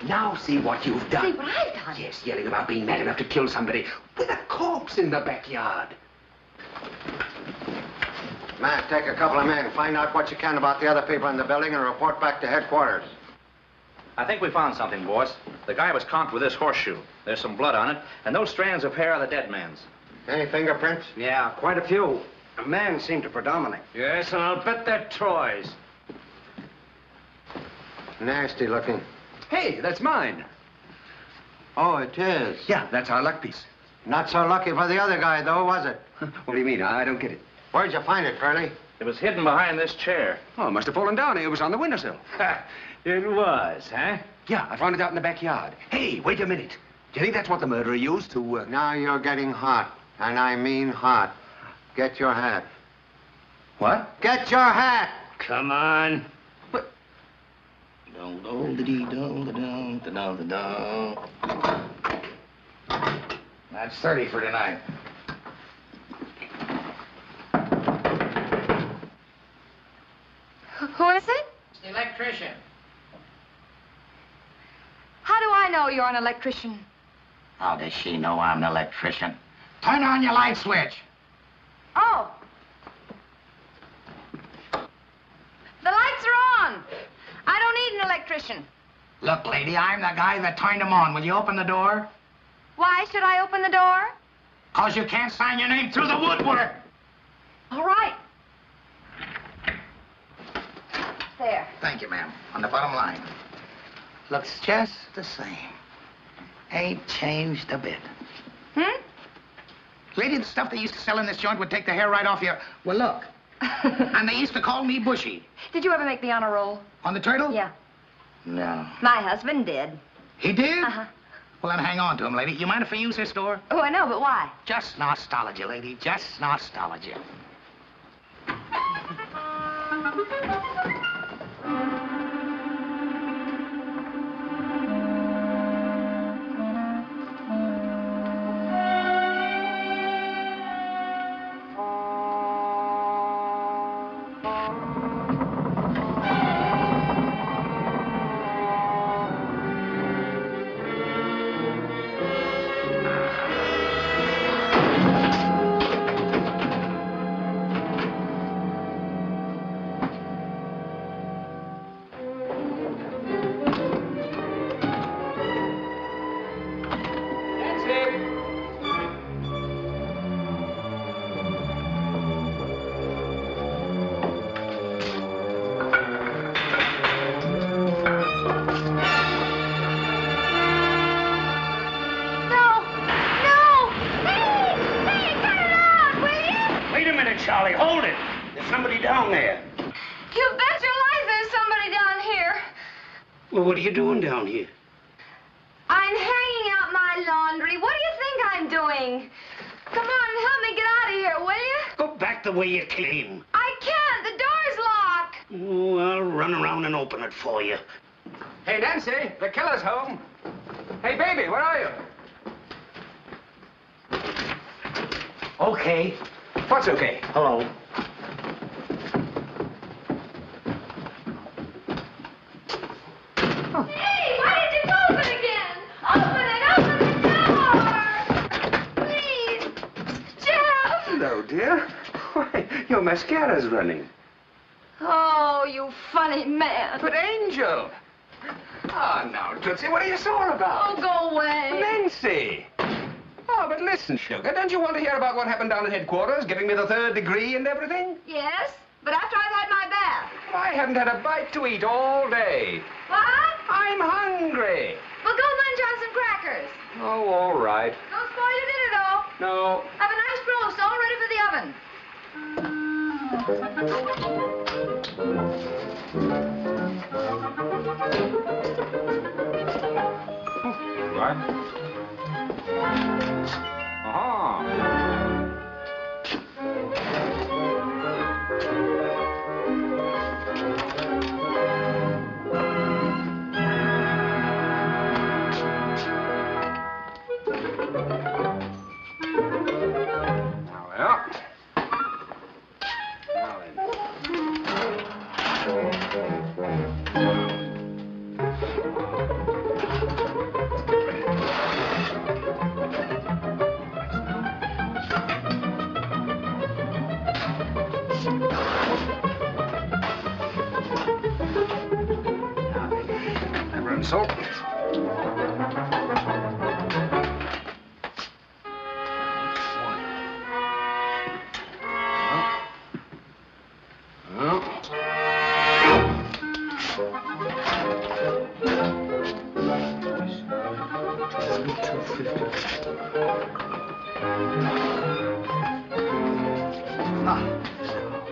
Now see what you've done. See what I've done? Yes, yelling about being mad enough to kill somebody with a corpse in the backyard. Matt, take a couple of men, find out what you can about the other people in the building and report back to headquarters. I think we found something, boss. The guy was conked with this horseshoe. There's some blood on it, and those strands of hair are the dead man's. Any fingerprints? Yeah, quite a few. A man seemed to predominate. Yes, and I'll bet they're Troy's. Nasty looking. Hey, that's mine. Oh, it is? Yeah, that's our luck piece. Not so lucky for the other guy, though, was it? What do you mean? I don't get it. Where'd you find it, Curly? It was hidden behind this chair. Oh, it must have fallen down. It was on the windowsill. It was, huh? Yeah, I found it out in the backyard. Hey, wait a minute. Do you think that's what the murderer used to, Now you're getting hot, and I mean hot. Get your hat. What? Get your hat! Come on. What? That's 30 for tonight. Who is it? It's the electrician. How do I know you're an electrician? How does she know I'm an electrician? Turn on your light switch. Oh. The lights are on. I don't need an electrician. Look, lady, I'm the guy that turned them on. Will you open the door? Why should I open the door? 'Cause you can't sign your name through the woodwork. All right. There. Thank you, ma'am. On the bottom line. Looks just the same. Ain't changed a bit. Hmm? Lady, the stuff they used to sell in this joint would take the hair right off your... Well, look. And they used to call me Bushy. Did you ever make the honor roll? On the turtle? Yeah. No. My husband did. He did? Uh-huh. Well, then hang on to him, lady. You mind if I use this door? Oh, I know, but why? Just nostalgia, lady. Just nostalgia. Charlie, hold it. There's somebody down there. You bet your life there's somebody down here. Well, what are you doing down here? I'm hanging out my laundry. What do you think I'm doing? Come on, help me get out of here, will you? Go back the way you came. I can't. The door's locked. Oh, I'll run around and open it for you. Hey, Nancy, the killer's home. Hey, baby, where are you? Okay. What's okay? Hello. Hey, why did you open it again? Open the door! Please! Jeff! Hello, dear. Why, your mascara's running. Oh, you funny man. But, Angel! Oh, now, Tootsie, what are you sore about? Oh, go away. Nancy! Oh, but listen, sugar, don't you want to hear about what happened down at headquarters, giving me the 3rd degree and everything? Yes, but after I've had my bath. I haven't had a bite to eat all day. What? I'm hungry. Well, go munch on some crackers. Oh, all right. Don't spoil your dinner, though. No. Have a nice roast all ready for the oven. Right. Uh-huh. Now, well. Now then. Pepper and salt.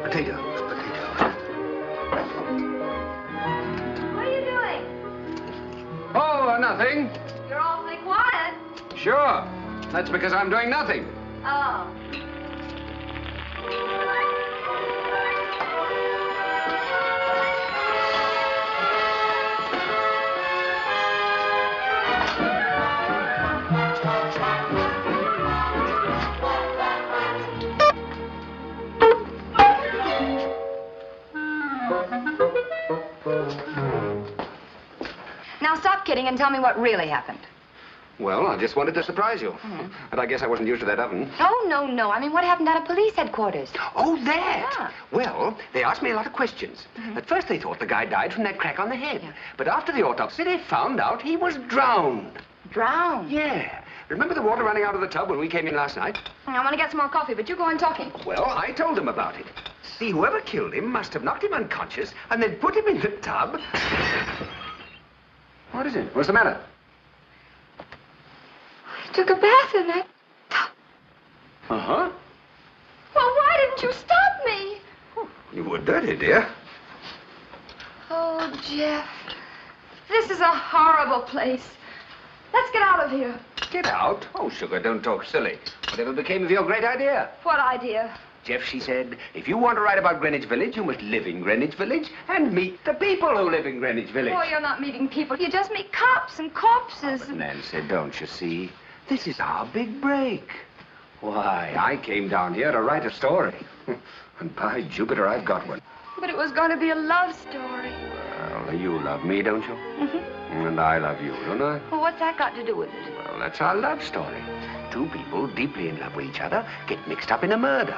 Potatoes. What are you doing? Oh, nothing. You're awfully quiet. Sure. That's because I'm doing nothing. Oh. Now stop kidding and tell me what really happened. Well, I just wanted to surprise you. And I guess I wasn't used to that oven. Oh, no. I mean, what happened out of police headquarters? Oh, that? Yeah. Well, they asked me a lot of questions. At first, they thought the guy died from that crack on the head. But after the autopsy, they found out he was drowned. Drowned? Yeah. Remember the water running out of the tub when we came in last night? I want to get some more coffee, but you go on talking. Well, I told them about it. See, whoever killed him must have knocked him unconscious and then put him in the tub. What is it? What's the matter? I took a bath in that. Uh-huh. Well, why didn't you stop me? You were dirty, dear. Oh, Jeff. This is a horrible place. Let's get out of here. Get out? Oh, sugar, don't talk silly. Whatever became of your great idea? What idea? Jeff, she said, if you want to write about Greenwich Village, you must live in Greenwich Village and meet the people who live in Greenwich Village. Oh, you're not meeting people. You just meet cops and corpses. But Nancy, don't you see? This is our big break. Why, I came down here to write a story. And by Jupiter, I've got one. But it was going to be a love story. Well, you love me, don't you? And I love you, don't I? Well, what's that got to do with it? Well, that's our love story. Two people deeply in love with each other get mixed up in a murder.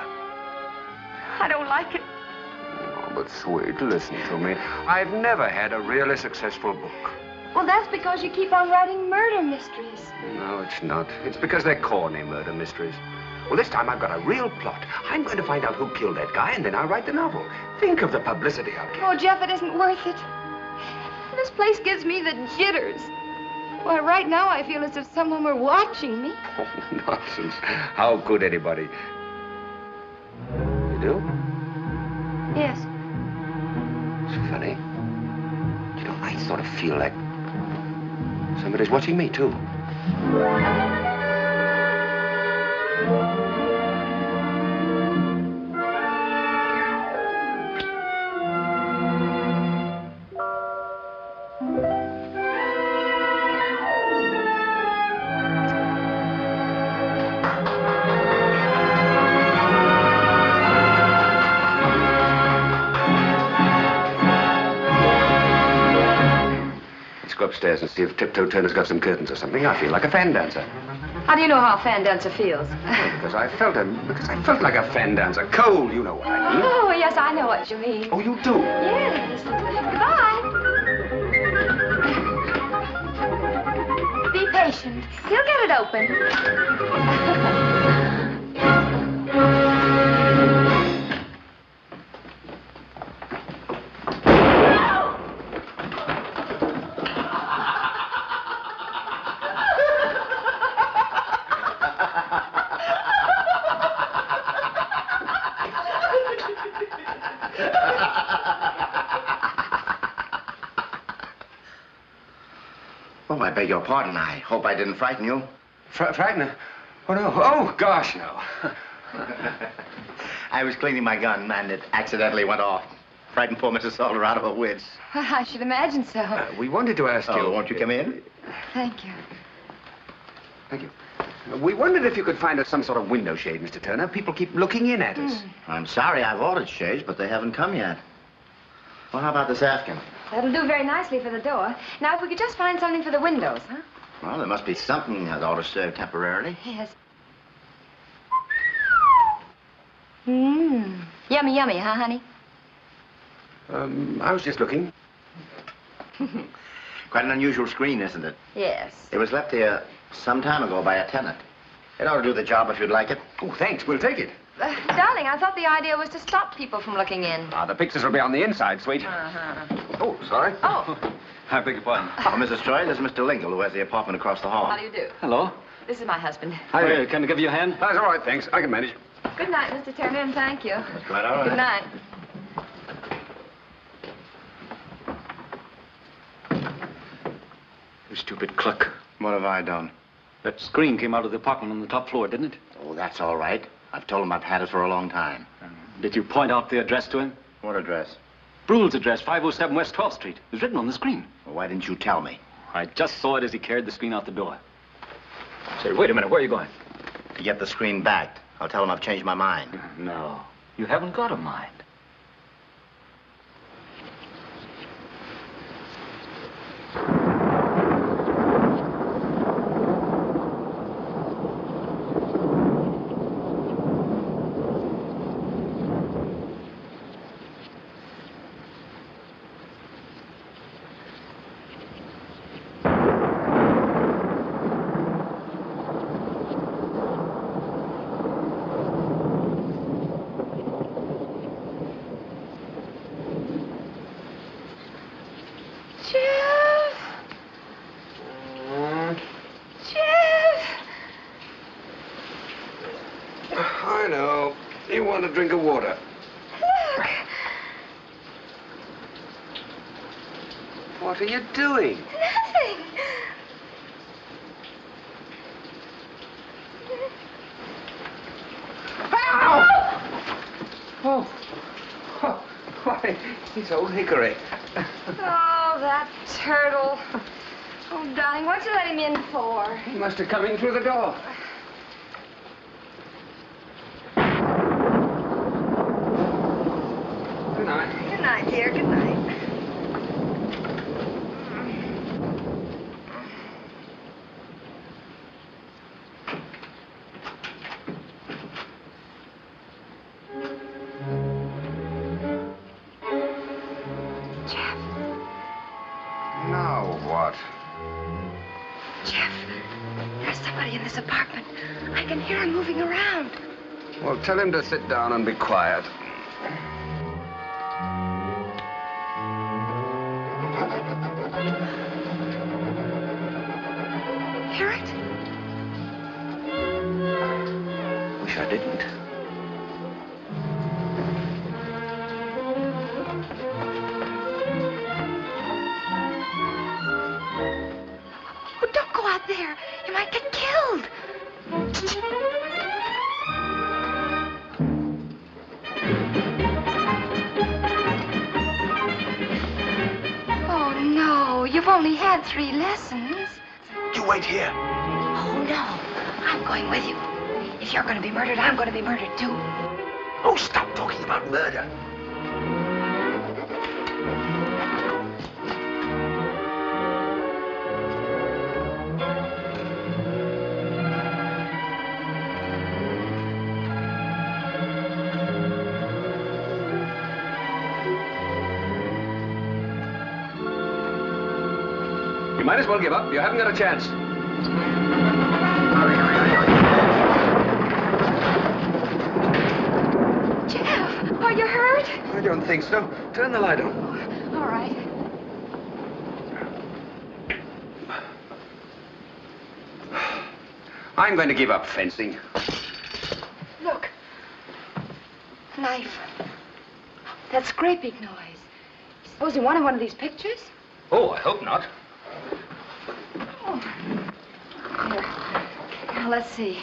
I don't like it. Oh, but sweet, listen to me. I've never had a really successful book. Well, that's because you keep on writing murder mysteries. No, it's not. It's because they're corny murder mysteries. Well, this time I've got a real plot. I'm going to find out who killed that guy, and then I'll write the novel. Think of the publicity I'll get. Oh, Jeff, it isn't worth it. This place gives me the jitters. Why, right now I feel as if someone were watching me. Oh, nonsense. How could anybody? You do? Yes. It's funny. You know, I sort of feel like somebody's watching me, too. upstairs and see if Tiptoe Turner's got some curtains or something. I feel like a fan dancer. How do you know how a fan dancer feels? Because I felt like a fan dancer. Cole, you know what I mean. Oh, yes, I know what you mean. Oh, you do? Yes. Goodbye. Be patient. He'll get it open. Oh, I beg your pardon. I hope I didn't frighten you. Frighten her? Oh, no. Oh, gosh, no. I was cleaning my gun, and it accidentally went off. Frightened poor Mrs. Salter out of her wits. I should imagine so. We wanted to ask you... Oh, won't you come in? Thank you. Thank you. We wondered if you could find us some sort of window shade, Mr. Turner. People keep looking in at us. I'm sorry, I've ordered shades, but they haven't come yet. Well, how about this afghan? That'll do very nicely for the door. Now, if we could just find something for the windows, huh? Well, there must be something that ought to serve temporarily. Yes. Mmm. Yummy, yummy, huh, honey? I was just looking. Quite an unusual screen, isn't it? Yes. It was left here some time ago by a tenant. It ought to do the job if you'd like it. Oh, thanks. We'll take it. Darling, I thought the idea was to stop people from looking in. The pictures will be on the inside, sweet. Oh, sorry. Oh. I beg your pardon. Oh, Mrs. Troy, this is Mr. Lingle, who has the apartment across the hall. How do you do? Hello. This is my husband. Hi, can I give you a hand? That's all right, thanks. I can manage. Good night, Mr. Turner, and thank you. That's quite all right. Good night. You stupid cluck. What have I done? That screen came out of the apartment on the top floor, didn't it? Oh, that's all right. I've told him I've had it for a long time. Did you point out the address to him? What address? Brule's address, 507 West 12th Street. It was written on the screen. Well, why didn't you tell me? I just saw it as he carried the screen out the door. Say, wait a minute. Where are you going? To get the screen back. I'll tell him I've changed my mind. No. You haven't got a mind. I know. You want a drink of water? Look. What are you doing? Nothing. Oh. Oh. Why, it's old Hickory. Oh, that turtle. Oh, darling, what'd you let him in for? He must have come in through the door. Good night. Good night, dear. Good night. Jeff. Now what? Jeff, there's somebody in this apartment. I can hear him moving around. Well, tell him to sit down and be quiet. Hear it? Wish I didn't. Oh, don't go out there. You might get killed. Oh, no. You've only had 3 lessons. You wait here. Oh, no. I'm going with you. If you're going to be murdered, I'm going to be murdered, too. Oh, stop talking about murder. might as well give up. You haven't got a chance. Jeff, are you hurt? I don't think so. Turn the light on. All right. I'm going to give up fencing. Look. Knife. That scraping noise. Suppose you wanted one of these pictures? Oh, I hope not. Oh. Here. Now, let's see.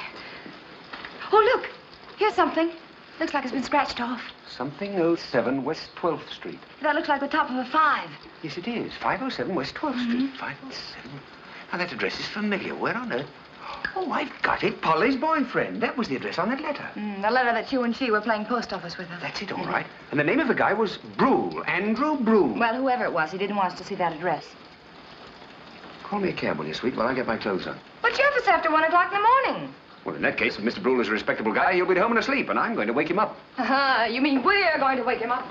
Oh, look. Here's something. Looks like it's been scratched off. Something 07 West 12th Street. That looks like the top of a 5. Yes, it is. 507 West 12th Street. 507. Now, that address is familiar. Where on earth? Oh, I've got it. Polly's boyfriend. That was the address on that letter. The letter that you and she were playing post office with her. That's it, all right. And the name of the guy was Brule. Andrew Brule. Well, whoever it was, he didn't want us to see that address. Call me a cab, will you, sweet, while I get my clothes on. But Jeff, it's after 1 o'clock in the morning. Well, in that case, if Mr. Brule is a respectable guy, he'll be at home and asleep, and I'm going to wake him up. You mean we're going to wake him up?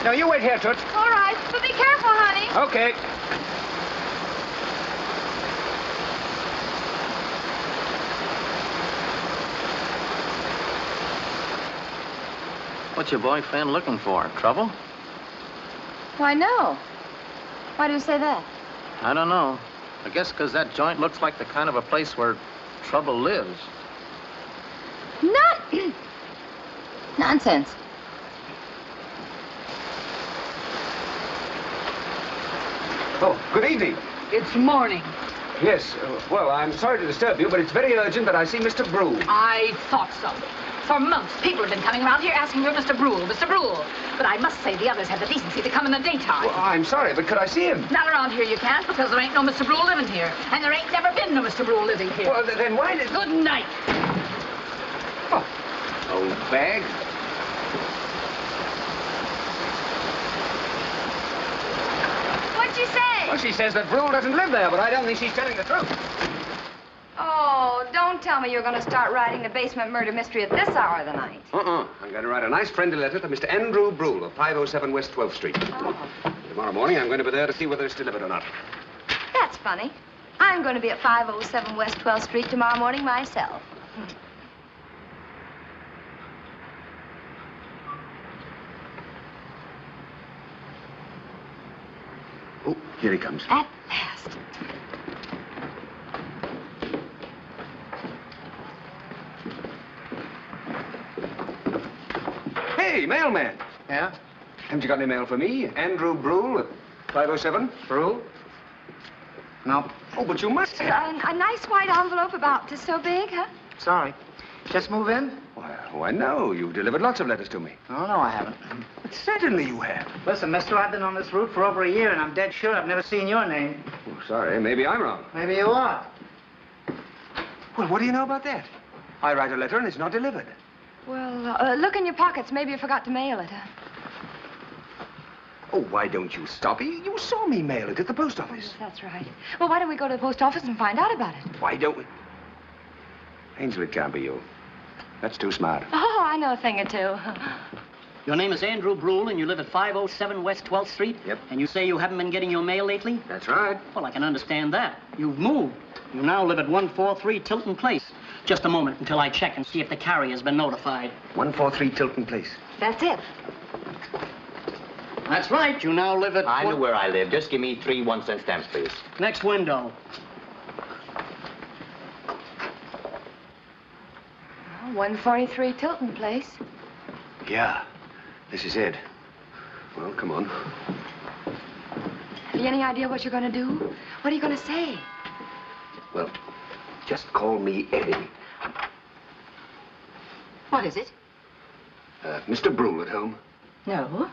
No, you wait here, Toots. All right, but be careful, honey. Okay. What's your boyfriend looking for? Trouble? Why, no. Why do you say that? I don't know. I guess because that joint looks like the kind of a place where trouble lives. Nonsense. Oh, good evening. It's morning. Yes, well, I'm sorry to disturb you, but it's very urgent that I see Mr. Brule. I thought so. For months, people have been coming around here asking for Mr. Brule, Mr. Brule. But I must say the others had the decency to come in the daytime. Well, I'm sorry, but could I see him? Not around here you can't, because there ain't no Mr. Brule living here. And there ain't never been no Mr. Brule living here. Well, then why did... Good night. Oh, old bag. What'd she say? Well, she says that Brule doesn't live there, but I don't think she's telling the truth. Oh, don't tell me you're going to start writing the basement murder mystery at this hour of the night. I'm going to write a nice friendly letter to Mr. Andrew Brule of 507 West 12th Street. Tomorrow morning, I'm going to be there to see whether it's delivered or not. That's funny. I'm going to be at 507 West 12th Street tomorrow morning myself. Oh, here he comes. At last. Hey, mailman. Yeah? Haven't you got any mail for me? Andrew Brule at 507? Brule? No. Oh, but you must have. A nice white envelope about this so big, huh? Sorry. Just move in? Why, no. You've delivered lots of letters to me. Oh, no, I haven't. But certainly you have. Listen, mister, I've been on this route for over a year, and I'm dead sure I've never seen your name. Oh, sorry. Maybe I'm wrong. Maybe you are. Well, what do you know about that? I write a letter and it's not delivered. Well, look in your pockets. Maybe you forgot to mail it, huh? Oh, why don't you stop? You saw me mail it at the post office. Yes, that's right. Well, why don't we go to the post office and find out about it? Why don't we? Angel, it can't be you. That's too smart. Oh, I know a thing or two. Your name is Andrew Brule, and you live at 507 West 12th Street? Yep. And you say you haven't been getting your mail lately? That's right. Well, I can understand that. You've moved. You now live at 143 Tilton Place. Just a moment until I check and see if the carrier's been notified. 143 Tilton Place. That's it. That's right. You now live at... I know where I live. Just give me 3 1-cent stamps, please. Next window. 143 Tilton Place. Yeah, this is it. Well, come on. Have you any idea what you're going to do? What are you going to say? Well, just call me Eddie. What is it? Mr. Brule at home? No.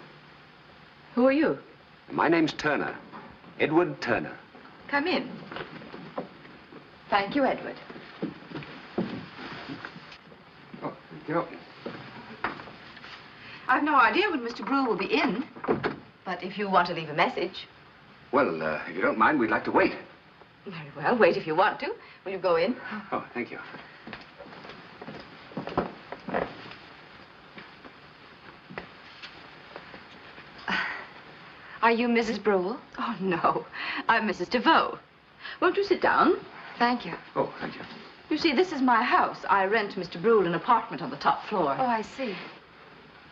Who are you? My name's Turner. Edward Turner. Come in. Thank you, Edward. Oh, thank you. I've no idea when Mr. Brule will be in. But if you want to leave a message... Well, if you don't mind, we'd like to wait. Very well, wait if you want to. Will you go in? Oh, thank you. Are you Mrs. Brule? Oh, no. I'm Mrs. DeVoe. Won't you sit down? Thank you. Oh, thank you. You see, this is my house. I rent Mr. Brule an apartment on the top floor. Oh, I see.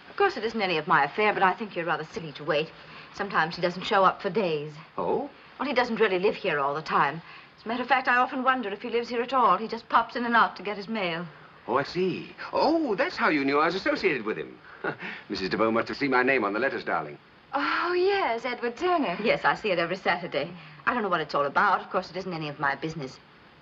Of course, it isn't any of my affair, but I think you're rather silly to wait. Sometimes he doesn't show up for days. Oh? Well, he doesn't really live here all the time. As a matter of fact, I often wonder if he lives here at all. He just pops in and out to get his mail. Oh, I see. Oh, that's how you knew I was associated with him. Mrs. DeVoe must have seen my name on the letters, darling. Oh, yes, Edward Turner. Yes, I see it every Saturday. I don't know what it's all about. Of course, it isn't any of my business.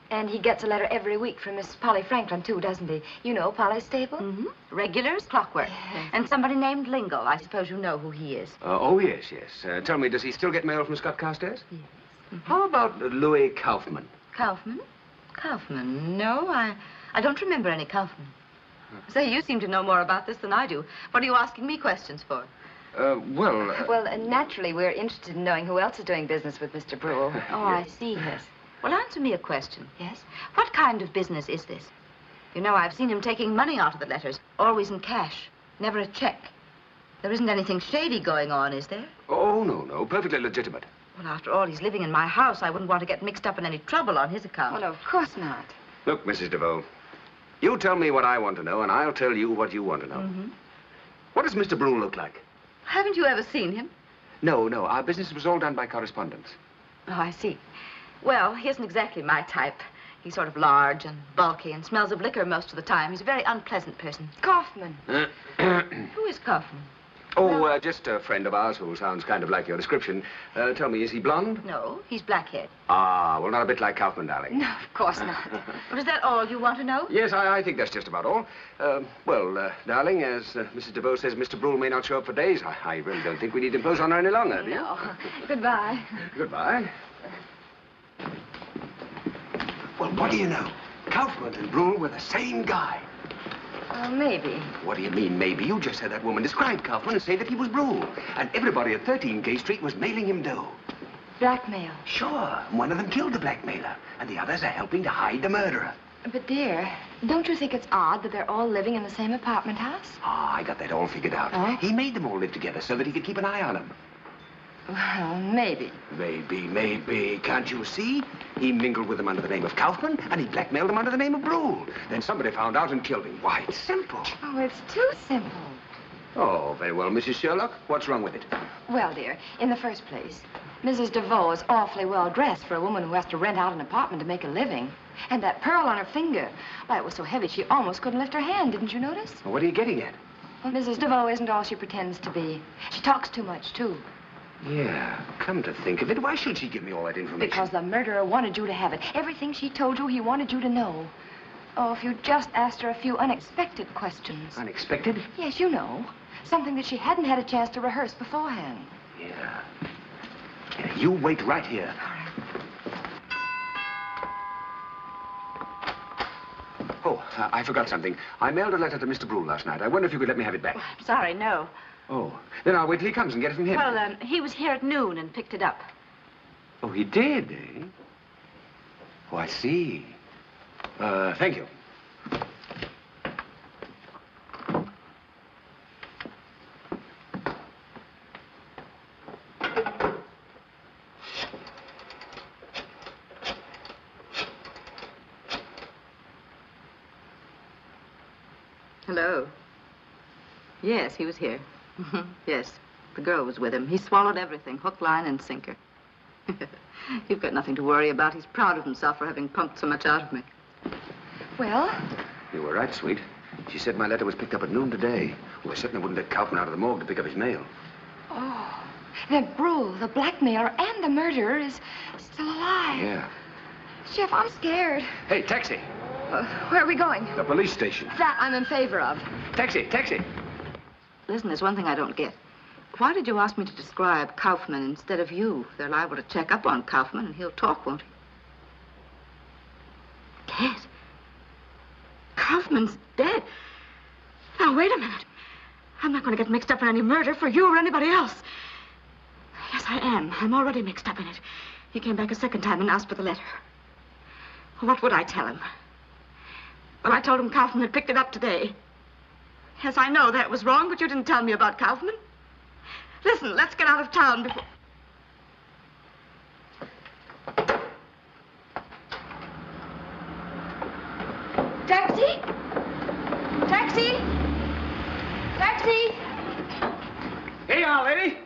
And he gets a letter every week from Miss Polly Franklin, too, doesn't he? You know Polly Staple? Mm-hmm. Regulars, clockwork. Yes. And somebody named Lingle. I suppose you know who he is. Oh, yes, yes. Tell me, does he still get mail from Scott Carstairs? Yes. Mm-hmm. How about Louis Kaufman? Kaufman? Kaufman? No, I don't remember any Kaufman. Say, you seem to know more about this than I do. What are you asking me questions for? Well, naturally, we're interested in knowing who else is doing business with Mr. Brule. Oh, I see, yes. Well, answer me a question. Yes? What kind of business is this? You know, I've seen him taking money out of the letters, always in cash, never a check. There isn't anything shady going on, is there? Oh, no. Perfectly legitimate. Well, after all, he's living in my house. I wouldn't want to get mixed up in any trouble on his account. Well, of course not. Look, Mrs. DeVoe, you tell me what I want to know, and I'll tell you what you want to know. Mm-hmm. What does Mr. Brule look like? Haven't you ever seen him? No. Our business was all done by correspondence. Oh, I see. Well, he isn't exactly my type. He's sort of large and bulky and smells of liquor most of the time. He's a very unpleasant person. Kaufman. Who is Kaufman? Oh, just a friend of ours who sounds kind of like your description. Tell me, is he blonde? No, he's black-haired. Ah, well, not a bit like Kaufman, darling. No, of course not. Well, is that all you want to know? Yes, I think that's just about all. Darling, as Mrs. DeVoe says, Mr. Brule may not show up for days. I really don't think we need to impose on her any longer, do you? No. Goodbye. Goodbye. Well, what do you know? Kaufman and Brule were the same guy. Maybe. What do you mean, maybe? You just heard that woman describe Kaufman and say that he was Brule. And everybody at 13 Gay Street was mailing him dough. Blackmail. Sure. One of them killed the blackmailer, and the others are helping to hide the murderer. But, dear, don't you think it's odd that they're all living in the same apartment house? Ah, I got that all figured out. Oh? He made them all live together so that he could keep an eye on them. Well, maybe. Maybe. Can't you see? He mingled with them under the name of Kaufman, and he blackmailed them under the name of Brule. Then somebody found out and killed him. Why, it's simple. Oh, it's too simple. Oh, very well, Mrs. Sherlock. What's wrong with it? Well, dear, in the first place, Mrs. DeVoe is awfully well dressed for a woman who has to rent out an apartment to make a living. And that pearl on her finger, why, it was so heavy she almost couldn't lift her hand, didn't you notice? Well, what are you getting at? Well, Mrs. DeVoe isn't all she pretends to be. She talks too much, too. Yeah, come to think of it, why should she give me all that information? Because the murderer wanted you to have it. Everything she told you, he wanted you to know. Oh, if you just asked her a few unexpected questions. Unexpected? Yes, you know. Something that she hadn't had a chance to rehearse beforehand. Yeah. You wait right here. All right. Oh, I forgot something. I mailed a letter to Mr. Brule last night. I wonder if you could let me have it back. I'm sorry, no. Oh, then I'll wait till he comes and get it from him. Well, he was here at noon and picked it up. Oh, he did, eh? Oh, I see. Thank you. Hello. Yes, he was here. Yes, the girl was with him. He swallowed everything, hook, line, and sinker. You've got nothing to worry about. He's proud of himself for having pumped so much out of me. Well? You were right, sweet. She said my letter was picked up at noon today. Well, I certainly wouldn't let Kaufman out of the morgue to pick up his mail. Oh, then Brule, the blackmailer and the murderer, is still alive. Yeah. Chef, I'm scared. Hey, taxi. Where are we going? The police station. That I'm in favor of. Taxi. Listen, there's one thing I don't get. Why did you ask me to describe Kaufman instead of you? They're liable to check up on Kaufman, and he'll talk, won't he? Dead? Kaufman's dead? Now, wait a minute. I'm not going to get mixed up in any murder for you or anybody else. Yes, I am. I'm already mixed up in it. He came back a second time and asked for the letter. What would I tell him? Well, I told him Kaufman had picked it up today. Yes, I know that was wrong, but you didn't tell me about Kaufman. Listen, let's get out of town before... Taxi? Taxi? Taxi? Here you are, lady.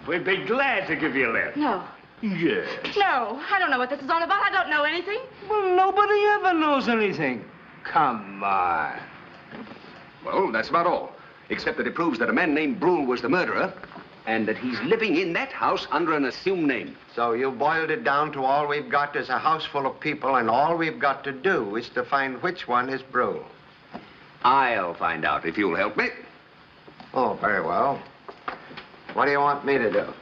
We'd be glad to give you a lift. No. Yes. No, I don't know what this is all about. I don't know anything. Well, nobody ever knows anything. Come on. Well, that's about all. Except that it proves that a man named Brule was the murderer and that he's living in that house under an assumed name. So you boiled it down to all we've got is a house full of people, and all we've got to do is to find which one is Brule. I'll find out if you'll help me. Oh, very well. What do you want me to do?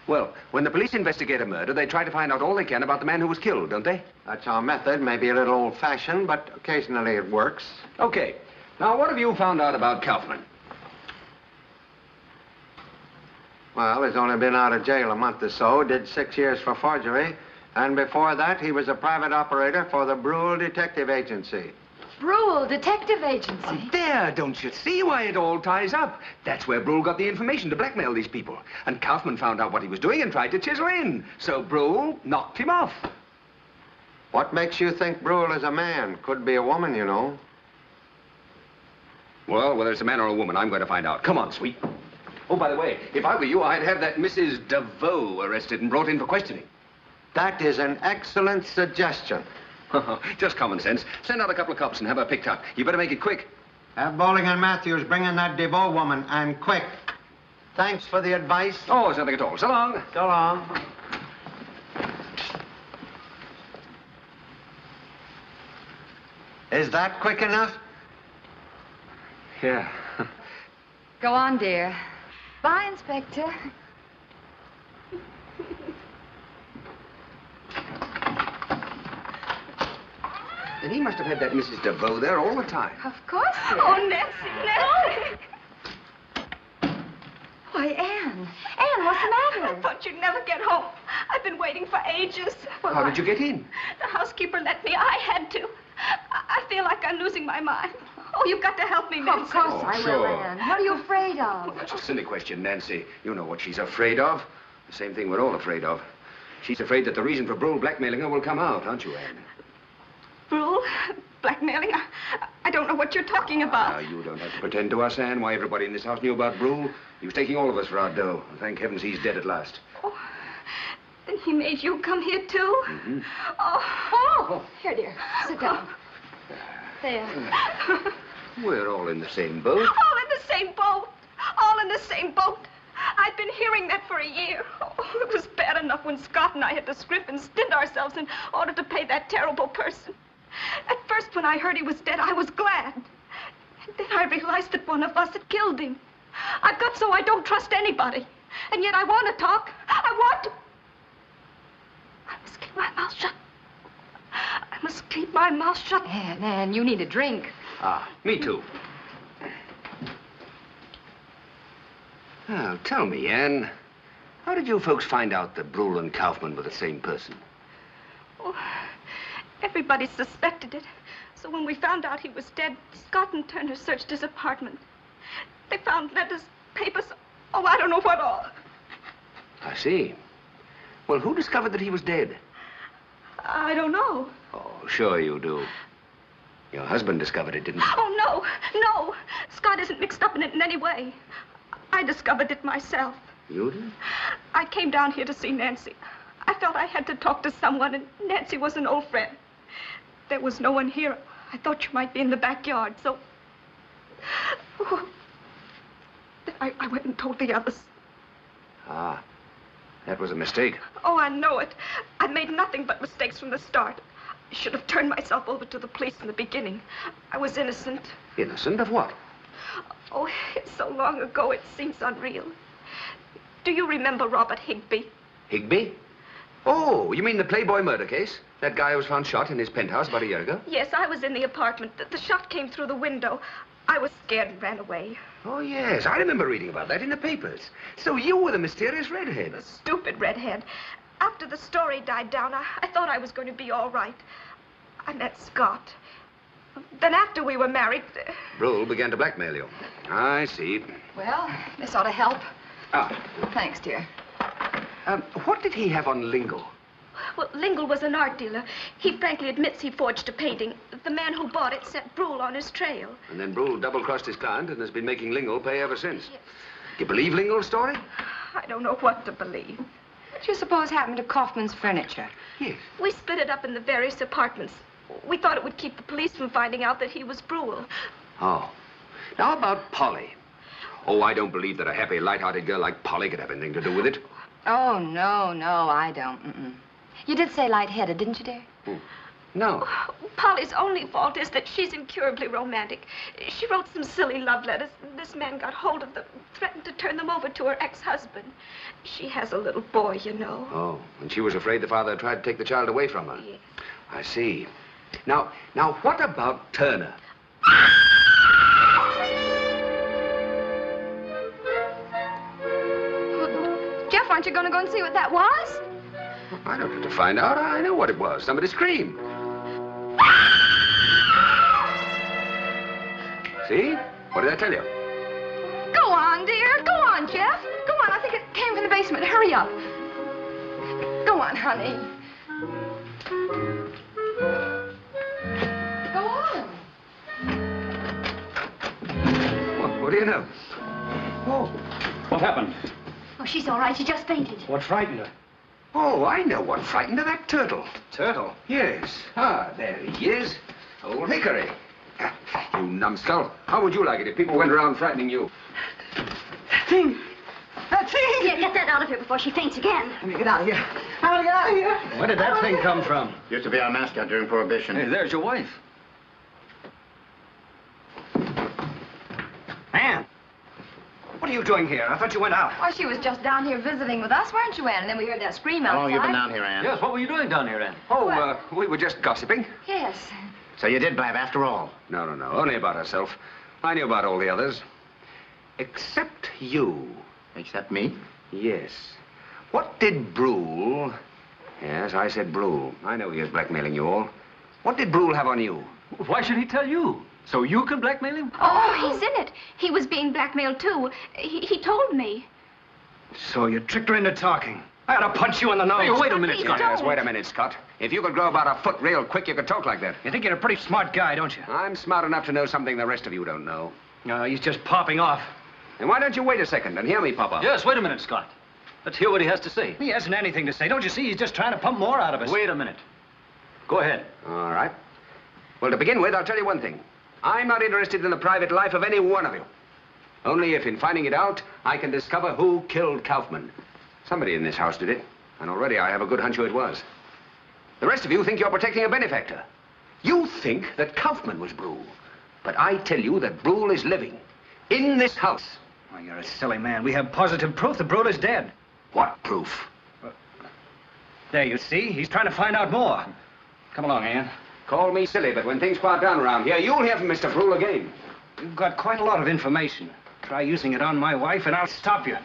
Well, when the police investigate a murder, they try to find out all they can about the man who was killed, don't they? That's our method. Maybe a little old-fashioned, but occasionally it works. Okay. Now, what have you found out about Kaufman? Well, he's only been out of jail a month or so, did 6 years for forgery, and before that, he was a private operator for the Brule Detective Agency. Brule Detective Agency. There, don't you see why it all ties up? That's where Brule got the information to blackmail these people. And Kaufman found out what he was doing and tried to chisel in. So Brule knocked him off. What makes you think Brule is a man? Could be a woman, you know. Well, whether it's a man or a woman, I'm going to find out. Come on, sweet. Oh, by the way, if I were you, I'd have that Mrs. DeVoe arrested and brought in for questioning. That is an excellent suggestion. Just common sense. Send out a couple of cops and have her picked up. You better make it quick. Have Bowling and Matthews bring in that DeVoe woman, and quick. Thanks for the advice. Oh, it's nothing at all. So long. So long. Is that quick enough? Yeah. Go on, dear. Bye, Inspector. And he must have had that Mrs. DeVoe there all the time. Of course, dear. Oh, Nancy. Why, Anne. Anne, what's the matter? I thought you'd never get home. I've been waiting for ages. How did you get in? The housekeeper let me. I had to. I feel like I'm losing my mind. Oh, you've got to help me, Nancy. Of course I will, sure. Anne. What are you afraid of? That's a silly question, Nancy. You know what she's afraid of. The same thing we're all afraid of. She's afraid that the reason for Brule blackmailing her will come out, aren't you, Anne? Brule? Blackmailing? I don't know what you're talking about. Now, you don't have to pretend to us, Anne, why everybody in this house knew about Brule. He was taking all of us for our dough. Thank heavens he's dead at last. Oh, and he made you come here, too? Mm-hmm. Oh. Here, dear. Sit down. There. We're all in the same boat. All in the same boat. All in the same boat. I've been hearing that for a year. Oh, it was bad enough when Scott and I had to scrimp and stint ourselves in order to pay that terrible person. At first, when I heard he was dead, I was glad. And then I realized that one of us had killed him. I've got so I don't trust anybody. And yet I want to talk. I want to. I must keep my mouth shut. I must keep my mouth shut. Anne, you need a drink. Ah, me too. Now, tell me, Anne, how did you folks find out that Brule and Kaufman were the same person? Oh, everybody suspected it. So when we found out he was dead, Scott and Turner searched his apartment. They found letters, papers, oh, I don't know what all. I see. Well, who discovered that he was dead? I don't know. Oh, sure you do. Your husband discovered it, didn't he? Oh, no. Scott isn't mixed up in it in any way. I discovered it myself. You did? I came down here to see Nancy. I felt I had to talk to someone, and Nancy was an old friend. There was no one here. I thought you might be in the backyard, so... Oh. I went and told the others. Ah, that was a mistake. Oh, I know it. I made nothing but mistakes from the start. I should have turned myself over to the police in the beginning. I was innocent. Innocent of what? Oh, it's so long ago, it seems unreal. Do you remember Robert Higbee? Higbee? Oh, you mean the Playboy murder case? That guy who was found shot in his penthouse about a year ago? Yes, I was in the apartment. The shot came through the window. I was scared and ran away. Oh, yes. I remember reading about that in the papers. So you were the mysterious redhead. The stupid redhead. After the story died down, I thought I was going to be all right. I met Scott. Then after we were married... Brule began to blackmail you. I see. Well, this ought to help. Ah. Thanks, dear. What did he have on Lingo? Well, Lingle was an art dealer. He frankly admits he forged a painting. The man who bought it set Brule on his trail. And then Brule double-crossed his client and has been making Lingle pay ever since. Yes. You believe Lingle's story? I don't know what to believe. What do you suppose happened to Kaufman's furniture? Yes. We split it up in the various apartments. We thought it would keep the police from finding out that he was Brule. Oh. Now about Polly. Oh, I don't believe that a happy, light-hearted girl like Polly could have anything to do with it. Oh, no, I don't. You did say lightheaded, didn't you, dear? No. Polly's only fault is that she's incurably romantic. She wrote some silly love letters. This man got hold of them, threatened to turn them over to her ex-husband. She has a little boy, you know. Oh, and she was afraid the father tried to take the child away from her. Yes. I see. Now, what about Turner? Jeff, aren't you going to go and see what that was? I don't have to find out. I know what it was. Somebody screamed. See? What did I tell you? Go on, dear. Go on, Jeff. Go on. I think it came from the basement. Hurry up. Go on, honey. Go on. What do you know? Oh. What happened? Oh, she's all right. She just fainted. What frightened her? Oh, I know what frightened her, that turtle. Turtle? Yes. Ah, there he is. Old Hickory. You numbskull. How would you like it if people went around frightening you? That thing! Yeah, get that out of here before she faints again. Let me get out of here. I want to get out of here. Where did that thing come from? Used to be our mascot during Prohibition. Hey, there's your wife. Ann! What are you doing here? I thought you went out. Oh, she was just down here visiting with us, weren't you, Ann? And then we heard that scream outside. How long have you been down here, Ann? Yes, what were you doing down here, Ann? Oh, we were just gossiping. Yes. So you did blab after all? No. Only about herself. I knew about all the others. Except you. Except me? Yes. What did Brule... Yes, I said Brule. I know he was blackmailing you all. What did Brule have on you? Why should he tell you? So you can blackmail him? Oh, he's in it. He was being blackmailed, too. He told me. So you tricked her into talking. I ought to punch you in the nose. Hey, wait a minute, Please Scott. don't. Yes, wait a minute, Scott. If you could grow about a foot real quick, you could talk like that. You think you're a pretty smart guy, don't you? I'm smart enough to know something the rest of you don't know. No, he's just popping off. And why don't you wait a second and hear me, Papa? Yes, wait a minute, Scott. Let's hear what he has to say. He hasn't anything to say. Don't you see? He's just trying to pump more out of us. Wait a minute. Go ahead. All right. Well, to begin with, I'll tell you one thing. I'm not interested in the private life of any one of you. Only if, in finding it out, I can discover who killed Kaufman. Somebody in this house did it, and already I have a good hunch who it was. The rest of you think you're protecting a benefactor. You think that Kaufman was Brule. But I tell you that Brule is living in this house. Well, you're a silly man. We have positive proof that Brule is dead. What proof? There, you see? He's trying to find out more. Come along, Ann. Call me silly, but when things quiet down around here, you'll hear from Mr. Brule again. You've got quite a lot of information. Try using it on my wife, and I'll stop you.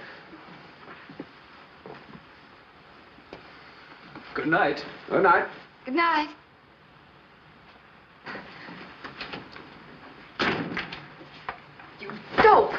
Good night. Good night. Good night. You dope.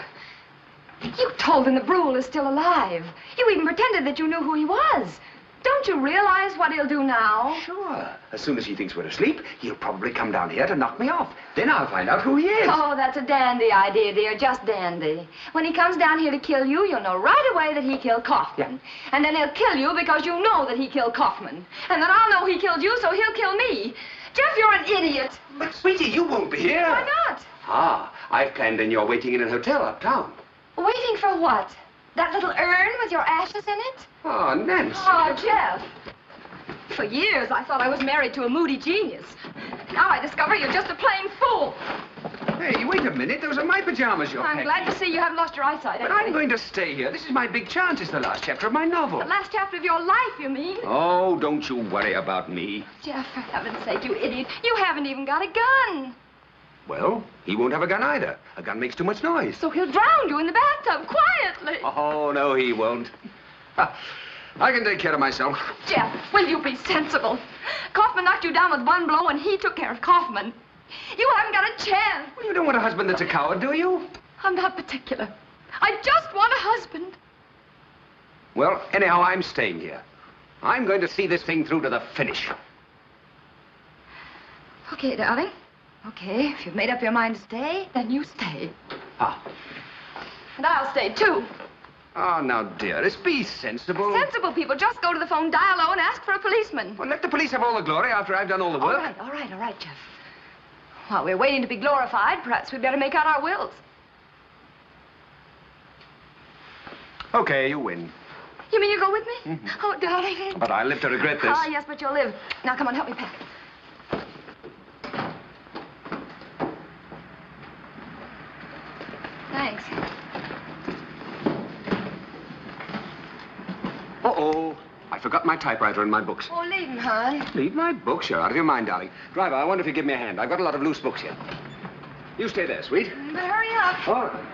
You told him the Brule is still alive. You even pretended that you knew who he was. Don't you realize what he'll do now? Sure. As soon as he thinks we're asleep, he'll probably come down here to knock me off. Then I'll find out who he is. Oh, that's a dandy idea, dear. Just dandy. When he comes down here to kill you, you'll know right away that he killed Kaufman. Yeah. And then he'll kill you because you know that he killed Kaufman. And then I'll know he killed you, so he'll kill me. Jeff, you're an idiot. But, sweetie, you won't be here. Why not? Ah, I've planned in your waiting in a hotel uptown. Waiting for what? That little urn with your ashes in it? Oh, Nancy. Oh, Jeff. For years, I thought I was married to a moody genius. Now I discover you're just a plain fool. Hey, wait a minute. Those are my pajamas you're I'm packing. glad to see you haven't lost your eyesight. But I'm going to stay here. This is my big chance. It's the last chapter of my novel. The last chapter of your life, you mean? Oh, don't you worry about me. Jeff, for heaven's sake, you idiot. You haven't even got a gun. Well, he won't have a gun either. A gun makes too much noise. So he'll drown you in the bathtub quietly. Oh, no, he won't. I can take care of myself. Jeff, will you be sensible? Kaufman knocked you down with one blow, and he took care of Kaufman. You haven't got a chance. Well, you don't want a husband that's a coward, do you? I'm not particular. I just want a husband. Well, anyhow, I'm staying here. I'm going to see this thing through to the finish. Okay, darling. Okay, if you've made up your mind to stay, then you stay. Ah. And I'll stay, too. Oh, now, dearest, be sensible. Sensible people just go to the phone, dial low, and ask for a policeman. Well, let the police have all the glory after I've done all the work. All right, Jeff. While we're waiting to be glorified, perhaps we'd better make out our wills. Okay, you win. You mean you go with me? Oh, darling. But I'll live to regret this. Ah, yes, but you'll live. Now, come on, help me pack. Thanks. Uh-oh. I forgot my typewriter and my books. Oh, leave him, hon. Leave my books? You're out of your mind, darling. Driver, I wonder if you give me a hand. I've got a lot of loose books here. You stay there, sweet. But hurry up. All right.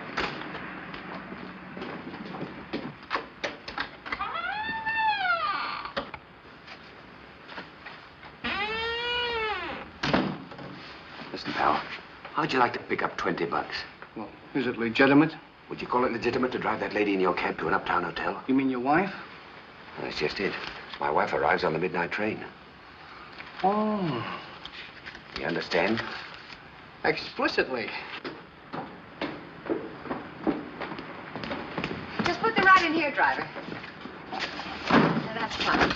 Listen, pal. How'd you like to pick up 20 bucks? Well, is it legitimate? Would you call it legitimate to drive that lady in your cab to an uptown hotel? You mean your wife? Well, that's just it. My wife arrives on the midnight train. Oh. You understand? Explicitly. Just put them right in here, driver. Now, that's fine.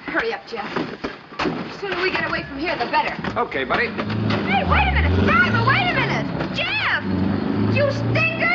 Hurry up, Jeff. The sooner we get away from here, the better. Okay, buddy. Hey, wait a minute! Driver, wait a minute! Jeff! You stinker!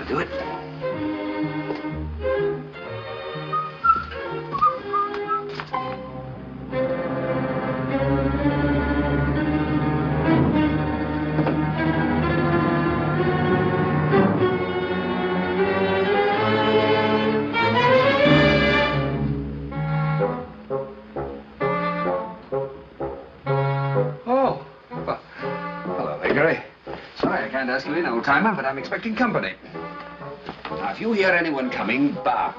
Do it. Oh. Hello, Hickory. Sorry I can't ask you in, old-timer, but I'm expecting company. Now, if you hear anyone coming, bark.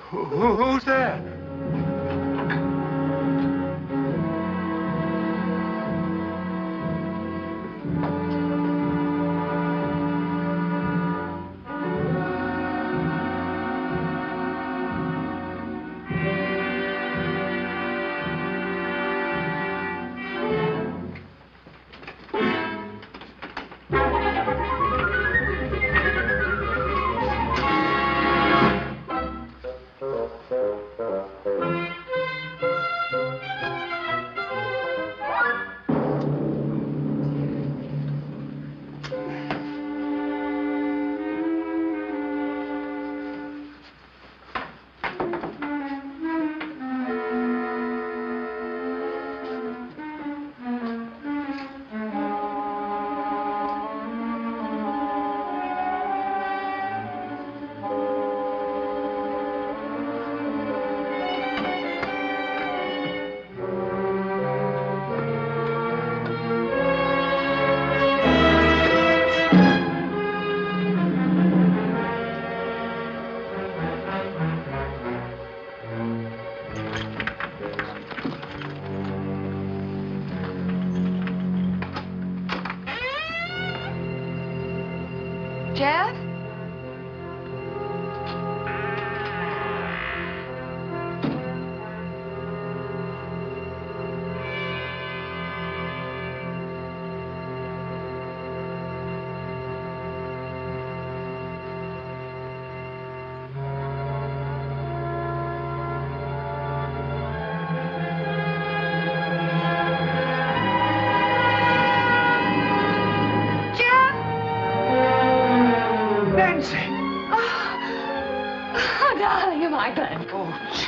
Who's there?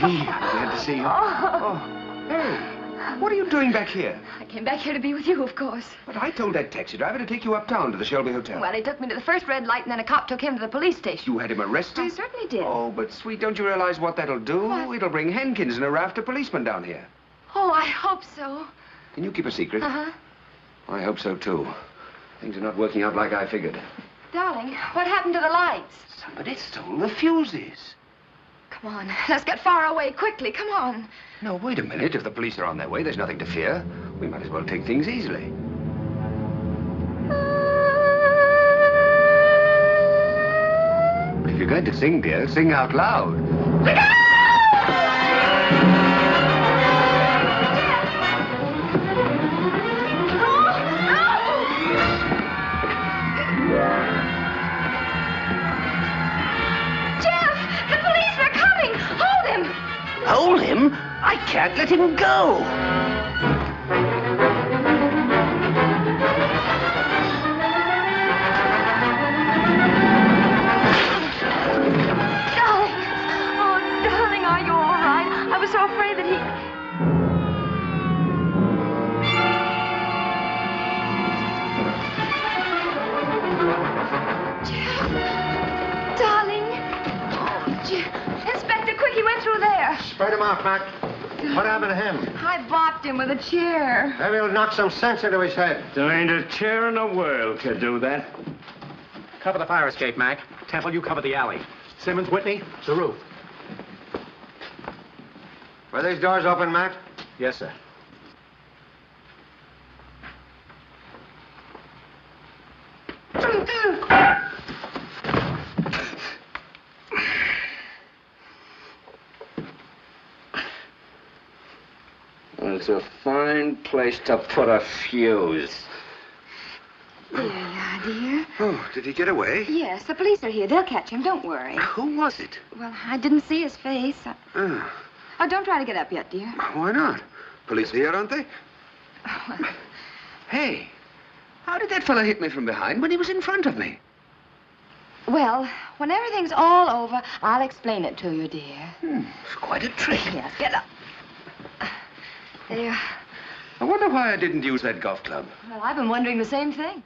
Gee, I'm glad to see you. Oh, hey, what are you doing back here? I came back here to be with you, of course. But I told that taxi driver to take you uptown to the Shelby Hotel. Well, he took me to the first red light, and then a cop took him to the police station. You had him arrested? I certainly did. Oh, but sweet, don't you realize what that'll do? What? It'll bring Hankins and a raft of policemen down here. Oh, I hope so. Can you keep a secret? Uh-huh. I hope so, too. Things are not working out like I figured. Darling, what happened to the lights? Somebody stole the fuses. Come on, let's get far away quickly. Come on. No, wait a minute. If the police are on their way, there's nothing to fear. We might as well take things easily. If you're going to sing, dear, sing out loud. Hold him? I can't let him go. Darling! Oh, darling, are you all right? I was so afraid that he... Jeff! Darling! Oh, Jeff! Inspector, quick, he went through there. Spread him out, Mac. What happened to him? I bopped him with a chair. Maybe it'll knock some sense into his head. There ain't a chair in the world could do that. Cover the fire escape, Mac. Temple, you cover the alley. Simmons, Whitney, the roof. Were these doors open, Mac? Yes, sir. It's a fine place to put a fuse. There you are, dear. Oh, did he get away? Yes, the police are here. They'll catch him. Don't worry. Who was it? Well, I didn't see his face. Oh, don't try to get up yet, dear. Why not? Police here, aren't they? Hey, how did that fella hit me from behind when he was in front of me? Well, when everything's all over, I'll explain it to you, dear. It's quite a trick. Yes, get up. There. I wonder why I didn't use that golf club. Well, I've been wondering the same thing.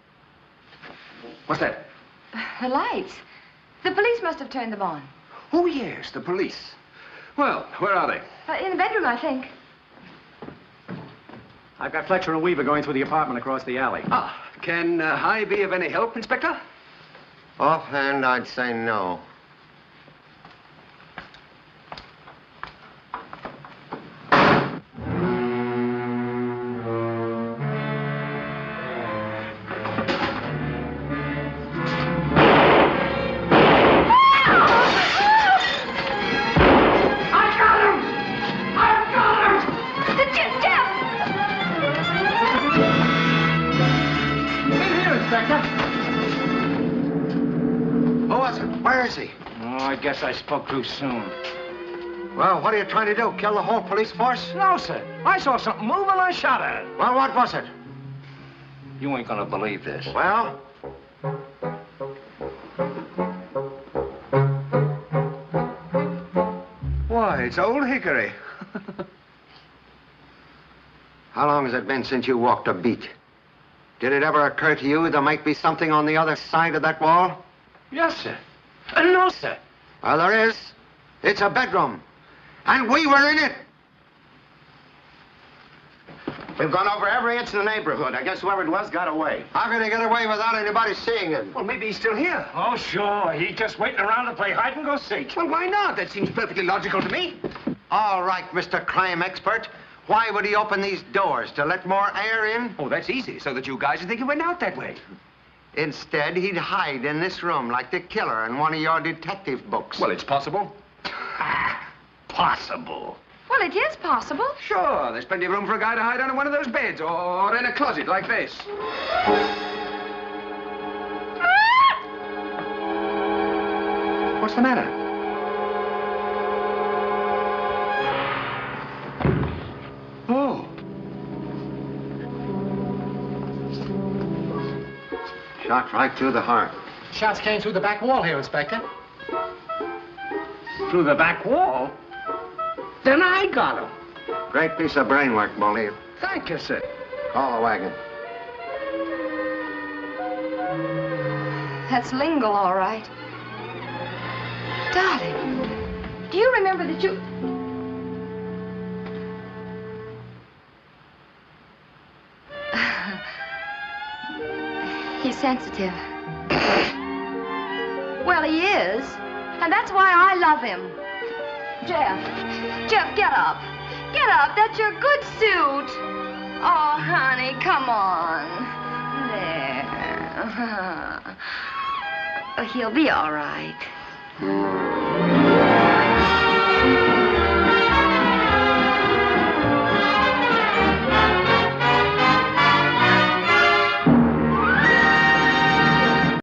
What's that? The lights. The police must have turned them on. Oh, yes, the police. Well, where are they? In the bedroom, I think. I've got Fletcher and Weaver going through the apartment across the alley. Ah, can I be of any help, Inspector? Offhand, I'd say no. I guess I spoke too soon. Well, what are you trying to do? Kill the whole police force? No, sir. I saw something move and I shot at it. Well, what was it? You ain't gonna believe this. Well? Why, it's old Hickory. How long has it been since you walked a beat? Did it ever occur to you there might be something on the other side of that wall? Yes, sir. No, sir. Well, there is. It's a bedroom. And we were in it. We've gone over every inch in the neighborhood. I guess whoever it was got away. How can he get away without anybody seeing him? Well, maybe he's still here. Oh, sure. He's just waiting around to play hide and go seek. Well, why not? That seems perfectly logical to me. All right, Mr. Crime Expert. Why would he open these doors? To let more air in? Oh, that's easy, so that you guys would think he went out that way. Instead, he'd hide in this room like the killer in one of your detective books. Well, it's possible. Possible. Well, it is possible. Sure, there's plenty of room for a guy to hide under one of those beds or in a closet like this. What's the matter? Oh. Shot right through the heart. Shots came through the back wall here, Inspector. Through the back wall? Then I got him. Great piece of brain work, Bully. Thank you, sir. Call the wagon. That's Lingle, all right. Darling, do you remember that you... He's sensitive. Well, he is. And that's why I love him. Jeff, get up. Get up. That's your good suit. Oh, honey, come on. There. He'll be all right.